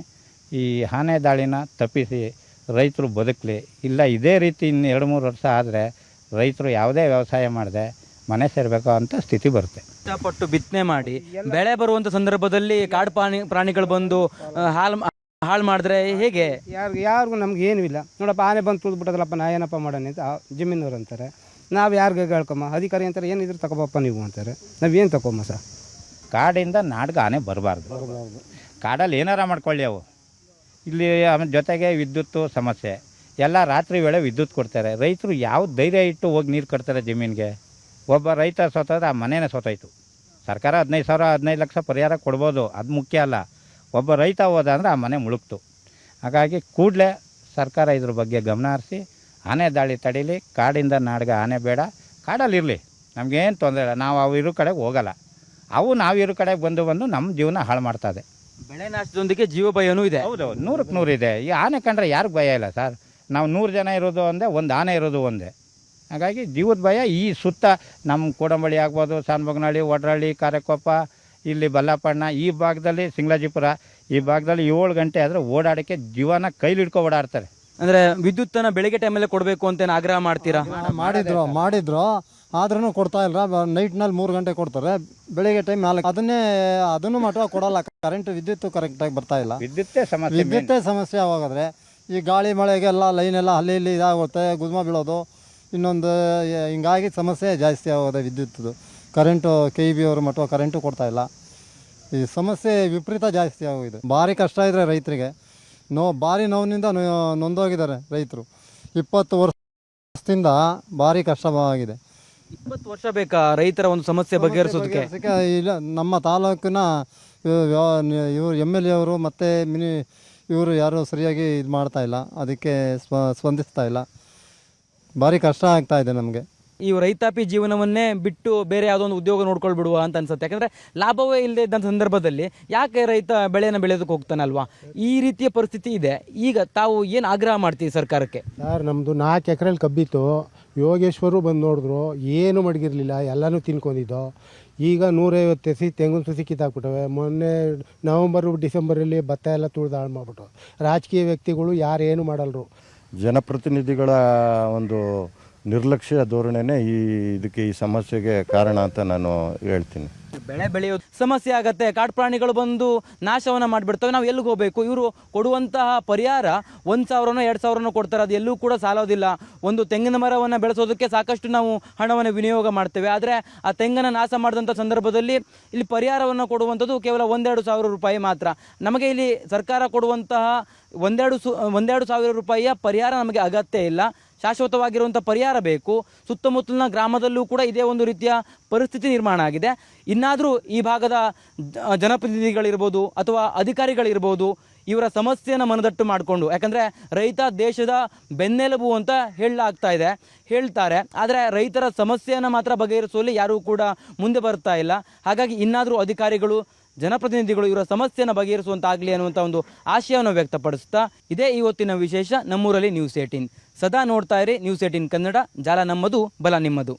ಈ ಆನೆ ದಾಳಿನ ತಪ್ಪಿಸಿ ರೈತರು ಬದುಕಲಿ. ಇಲ್ಲ ಇದೇ ರೀತಿ ಇನ್ನು 2-3 ವರ್ಷ ಆದರೆ ರೈತರು ಯಾವುದೇ ವ್ಯವಸಾಯ ಮಾಡದೆ ಮನೆ ಸೇರಬೇಕು ಅಂತ ಸ್ಥಿತಿ ಬರುತ್ತೆ.
ಕಷ್ಟಪಟ್ಟು ಬಿತ್ತನೆ ಮಾಡಿ ಬೆಳೆ ಬರುವಂಥ ಸಂದರ್ಭದಲ್ಲಿ ಕಾಡು ಪ್ರಾಣಿಗಳು ಬಂದು ಹಾಳು ಮಾಡಿದ್ರೆ ಹೇಗೆ?
ಯಾರಿಗೂ ನಮ್ಗೆ ಏನೂ ಇಲ್ಲ. ನೋಡಪ್ಪ, ಆನೆ ಬಂದು ತುಳಿದ್ಬಿಟ್ಟದಲ್ಲಪ್ಪ, ನಾ ಏನಪ್ಪ ಮಾಡೋಣ ಅಂತ ಜಮೀನವ್ರು ಅಂತಾರೆ. ನಾವು ಯಾರಿಗೆ ಹೇಳ್ಕೊಮ್ಮ, ಅಧಿಕಾರಿ ಅಂತಾರೆ ಏನಿದ್ರು ತಗೋಬಪ್ಪ ನೀವು ಅಂತಾರೆ. ನಾವೇನು ತಗೊಮ್ಮ ಸರ್?
ಕಾಡಿಂದ ನಾಡಿಗೆ ಆನೆ ಬರಬಾರ್ದು. ಕಾಡಲ್ಲಿ ಏನಾರ ಮಾಡ್ಕೊಳ್ಳಿ ಅವು. ಇಲ್ಲಿ ಜೊತೆಗೆ ವಿದ್ಯುತ್ತು ಸಮಸ್ಯೆ. ಎಲ್ಲ ರಾತ್ರಿ ವೇಳೆ ವಿದ್ಯುತ್ ಕೊಡ್ತಾರೆ. ರೈತರು ಯಾವ ಧೈರ್ಯ ಇಟ್ಟು ಹೋಗಿ ನೀರು ಕಟ್ತಾರೆ ಜಮೀನಿಗೆ? ಒಬ್ಬ ರೈತ ಸೋತೋದ್ರೆ ಆ ಮನೇನೇ ಸೋತಾಯಿತು. ಸರ್ಕಾರ 15,000-15 ಲಕ್ಷ ಪರಿಹಾರ ಕೊಡ್ಬೋದು, ಅದು ಮುಖ್ಯ ಅಲ್ಲ. ಒಬ್ಬ ರೈತ ಹೋದ ಅಂದರೆ ಆ ಮನೆ ಮುಳುಗ್ತು. ಹಾಗಾಗಿ ಕೂಡಲೇ ಸರ್ಕಾರ ಇದ್ರ ಬಗ್ಗೆ ಗಮನ ಹರಿಸಿ ಆನೆ ದಾಳಿ ತಡೀಲಿ. ಕಾಡಿಂದ ನಾಡಿಗೆ ಆನೆ ಬೇಡ, ಕಾಡಲ್ಲಿರಲಿ, ನಮಗೇನು ತೊಂದರೆ ಇಲ್ಲ. ನಾವು ಅವು ಇರೋ ಕಡೆಗೆ ಹೋಗಲ್ಲ. ಅವು ನಾವು ಇರೋ ಕಡೆಗೆ ಬಂದು ನಮ್ಮ ಜೀವನ ಹಾಳು ಮಾಡ್ತದೆ.
ಬೆಳೆ ನಾಶದೊಂದಿಗೆ ಜೀವ ಭಯನೂ ಇದೆ.
ಹೌದು, 100ಕ್ಕೆ 100 ಇದೆ. ಈ ಆನೆ ಕಂಡ್ರೆ ಯಾರಿಗೆ ಭಯ ಇಲ್ಲ ಸರ್? ನಾವು 100 ಜನ ಇರೋದು ಒಂದೇ, ಒಂದು ಆನೆ ಇರೋದು ಒಂದೇ. ಹಾಗಾಗಿ ಜೀವದ ಭಯ ಈ ಸುತ್ತ ನಮ್ಮ ಕೋಡಂಬಳಿ ಆಗ್ಬೋದು, ಶಾನಭೋಗನಹಳ್ಳಿ, ವಡ್ರಳ್ಳಿ, ಕಾರೆಕೊಪ್ಪ, ಇಲ್ಲಿ ಬಲ್ಲಪ್ಪಣ್ಣ, ಈ ಭಾಗದಲ್ಲಿ ಸಿಂಗ್ಲಾಜಿಪುರ, ಈ ಭಾಗದಲ್ಲಿ 7 ಗಂಟೆ ಆದರೆ ಓಡಾಡೋಕ್ಕೆ ಜೀವನ ಕೈಲಿಡ್ಕೊ ಓಡಾಡ್ತಾರೆ.
ಅಂದ್ರೆ ವಿದ್ಯುತ್ತನ್ನ ಬೆಳಗ್ಗೆ ಟೈಮಲ್ಲೇ ಕೊಡಬೇಕು ಅಂತ ಆಗ್ರಹ ಮಾಡ್ತೀರಾ?
ಮಾಡಿದ್ರು ಆದ್ರೂ ಕೊಡ್ತಾ ಇಲ್ಲ. ನೈಟ್ನಲ್ಲಿ 3 ಗಂಟೆ ಕೊಡ್ತಾರೆ, ಬೆಳಿಗ್ಗೆ ಟೈಮ್ 4. ಅದನ್ನು ಮಟ್ಟ ಕೊಡಲ್ಲ. ವಿದ್ಯುತ್ ಕರೆಕ್ಟಾಗಿ ಬರ್ತಾ ಇಲ್ಲ. ವಿದ್ಯುತ್ತೇ ಸಮಸ್ಯೆ ಆಗೋದ್ರೆ ಈ ಗಾಳಿ ಮಳೆಗೆಲ್ಲ ಲೈನ್ ಎಲ್ಲ ಅಲ್ಲಿ ಇಲ್ಲಿ ಇದಾಗುತ್ತೆ, ಗುದ್ಮ ಬೀಳೋದು. ಇನ್ನೊಂದು ಹಿಂಗಾಗಿ ಸಮಸ್ಯೆ ಜಾಸ್ತಿ ಆಗೋದೆ ವಿದ್ಯುತ್ದು. ಕರೆಂಟು KEB ಅವರು ಮಟ್ಟ ಕರೆಂಟು ಕೊಡ್ತಾ ಇಲ್ಲ. ಈ ಸಮಸ್ಯೆ ವಿಪರೀತ ಜಾಸ್ತಿ ಆಗೋಗಿದೆ. ಭಾರಿ ಕಷ್ಟ ಇದ್ರೆ ರೈತರಿಗೆ. ಭಾರಿ ನೋವಿನಿಂದ ನೊಂದೋಗಿದ್ದಾರೆ ರೈತರು. 20 ವರ್ಷದಿಂದ ಭಾರಿ ಕಷ್ಟವಾಗಿದೆ.
20 ವರ್ಷ ಬೇಕಾ ರೈತರ ಒಂದು ಸಮಸ್ಯೆ ಬಗೆಹರಿಸೋದಕ್ಕೆ?
ಇಲ್ಲ, ನಮ್ಮ ತಾಲೂಕಿನ ಇವರು MLA ಅವರು ಮತ್ತು ಇವರು ಯಾರು ಸರಿಯಾಗಿ ಇದು ಮಾಡ್ತಾ ಇಲ್ಲ, ಅದಕ್ಕೆ ಸ್ಪಂದಿಸ್ತಾ ಇಲ್ಲ. ಭಾರಿ ಕಷ್ಟ ಆಗ್ತಾ ಇದೆ ನಮಗೆ.
ಈ ರೈತಾಪಿ ಜೀವನವನ್ನೇ ಬಿಟ್ಟು ಬೇರೆ ಯಾವುದೋ ಒಂದು ಉದ್ಯೋಗ ನೋಡ್ಕೊಳ್ಬಿಡುವ ಅಂತ ಅನ್ಸುತ್ತೆ. ಯಾಕಂದರೆ ಲಾಭವೇ ಇಲ್ಲದೆ ಇದ್ದಂಥ ಸಂದರ್ಭದಲ್ಲಿ ಯಾಕೆ ರೈತ ಬೆಳೆಯನ್ನು ಬೆಳೆಯೋದಕ್ಕೆ ಹೋಗ್ತಾನಲ್ವಾ? ಈ ರೀತಿಯ ಪರಿಸ್ಥಿತಿ ಇದೆ. ಈಗ ತಾವು ಏನು ಆಗ್ರಹ ಮಾಡ್ತೀವಿ ಸರ್ಕಾರಕ್ಕೆ?
ಸರ್, ನಮ್ಮದು 4 ಎಕರೆಲಿ ಕಬ್ಬಿತ್ತು. ಯೋಗೇಶ್ವರು ಬಂದು ನೋಡಿದ್ರು, ಏನು ಮಡಗಿರಲಿಲ್ಲ, ಎಲ್ಲನೂ ತಿನ್ಕೊಂಡಿದ್ದು. ಈಗ 150 ಎಸಿ ತೆಂಗಿನ ಸಸಿ ಕಿತ್ತಾಕ್ಬಿಟ್ಟವೆ. ಮೊನ್ನೆ ನವಂಬರ್ ಡಿಸೆಂಬರಲ್ಲಿ ಭತ್ತ ಎಲ್ಲ ತುಳಿದು ಹಾಳು ಮಾಡಿಬಿಟ್ಟು. ರಾಜಕೀಯ ವ್ಯಕ್ತಿಗಳು ಯಾರೇನು ಮಾಡಲ್ರು.
ಜನಪ್ರತಿನಿಧಿಗಳ ಒಂದು ನಿರ್ಲಕ್ಷ್ಯ ಧೋರಣೆನೇ ಈ ಸಮಸ್ಯೆಗೆ ಕಾರಣ ಅಂತ ನಾನು ಹೇಳ್ತೀನಿ.
ಬೆಳೆ ಬೆಳೆಯೋದು ಸಮಸ್ಯೆ ಆಗತ್ತೆ, ಕಾಡು ಪ್ರಾಣಿಗಳು ಬಂದು ನಾಶವನ್ನು ಮಾಡಿಬಿಡ್ತವೆ. ನಾವು ಎಲ್ಲಿಗೆ ಹೋಗಬೇಕು? ಇವರು ಕೊಡುವಂತಹ ಪರಿಹಾರ 1,000ನೋ 2,000ನೋ ಕೊಡ್ತಾರೆ. ಅದು ಎಲ್ಲೂ ಕೂಡ ಸಾಲೋದಿಲ್ಲ. ಒಂದು ತೆಂಗಿನ ಮರವನ್ನು ಬೆಳೆಸೋದಕ್ಕೆ ಸಾಕಷ್ಟು ನಾವು ಹಣವನ್ನು ವಿನಿಯೋಗ ಮಾಡ್ತೇವೆ. ಆದರೆ ಆ ತೆಂಗನ್ನು ನಾಶ ಮಾಡಿದಂಥ ಸಂದರ್ಭದಲ್ಲಿ ಇಲ್ಲಿ ಪರಿಹಾರವನ್ನು ಕೊಡುವಂಥದ್ದು ಕೇವಲ 1-2 ಸಾವಿರ ರೂಪಾಯಿ ಮಾತ್ರ. ನಮಗೆ ಇಲ್ಲಿ ಸರ್ಕಾರ ಕೊಡುವಂತಹ 1-2 ಸಾವಿರ ರೂಪಾಯಿಯ ಪರಿಹಾರ ನಮಗೆ ಅಗತ್ಯ ಇಲ್ಲ. ಶಾಶ್ವತವಾಗಿರುವಂಥ ಪರಿಹಾರ ಬೇಕು. ಸುತ್ತಮುತ್ತಲಿನ ಗ್ರಾಮದಲ್ಲೂ ಕೂಡ ಇದೇ ಒಂದು ರೀತಿಯ ಪರಿಸ್ಥಿತಿ ನಿರ್ಮಾಣ ಆಗಿದೆ. ಇನ್ನಾದರೂ ಈ ಭಾಗದ ಜನಪ್ರತಿನಿಧಿಗಳಿರ್ಬೋದು ಅಥವಾ ಅಧಿಕಾರಿಗಳಿರ್ಬೋದು ಇವರ ಸಮಸ್ಯೆಯನ್ನು ಮನದಟ್ಟು ಮಾಡಿಕೊಂಡು, ಯಾಕಂದರೆ ರೈತ ದೇಶದ ಬೆನ್ನೆಲುಬು ಅಂತ ಹೇಳ್ತಾರೆ. ಆದರೆ ರೈತರ ಸಮಸ್ಯೆಯನ್ನು ಮಾತ್ರ ಬಗೆಹರಿಸುವಲ್ಲಿ ಯಾರೂ ಕೂಡ ಮುಂದೆ ಬರ್ತಾ ಇಲ್ಲ. ಹಾಗಾಗಿ ಇನ್ನಾದರೂ ಅಧಿಕಾರಿಗಳು, ಜನಪ್ರತಿನಿಧಿಗಳು ಇವರ ಸಮಸ್ಯೆಯನ್ನು ಬಗೆಹರಿಸುವಂತಾಗಲಿ ಅನ್ನುವಂಥ ಒಂದು ಆಶಯವನ್ನು ವ್ಯಕ್ತಪಡಿಸ್ತಾ ಇದೇ ಇವತ್ತಿನ ವಿಶೇಷ. ನಮ್ಮೂರಲ್ಲಿ ನ್ಯೂಸ್ 18 ಸದಾ ನೋಡ್ತಾ ಇರಿ. ನ್ಯೂಸ್ 18 ಕನ್ನಡ, ಜಾಲ ನಮ್ಮದು, ಬಲ ನಿಮ್ಮದು.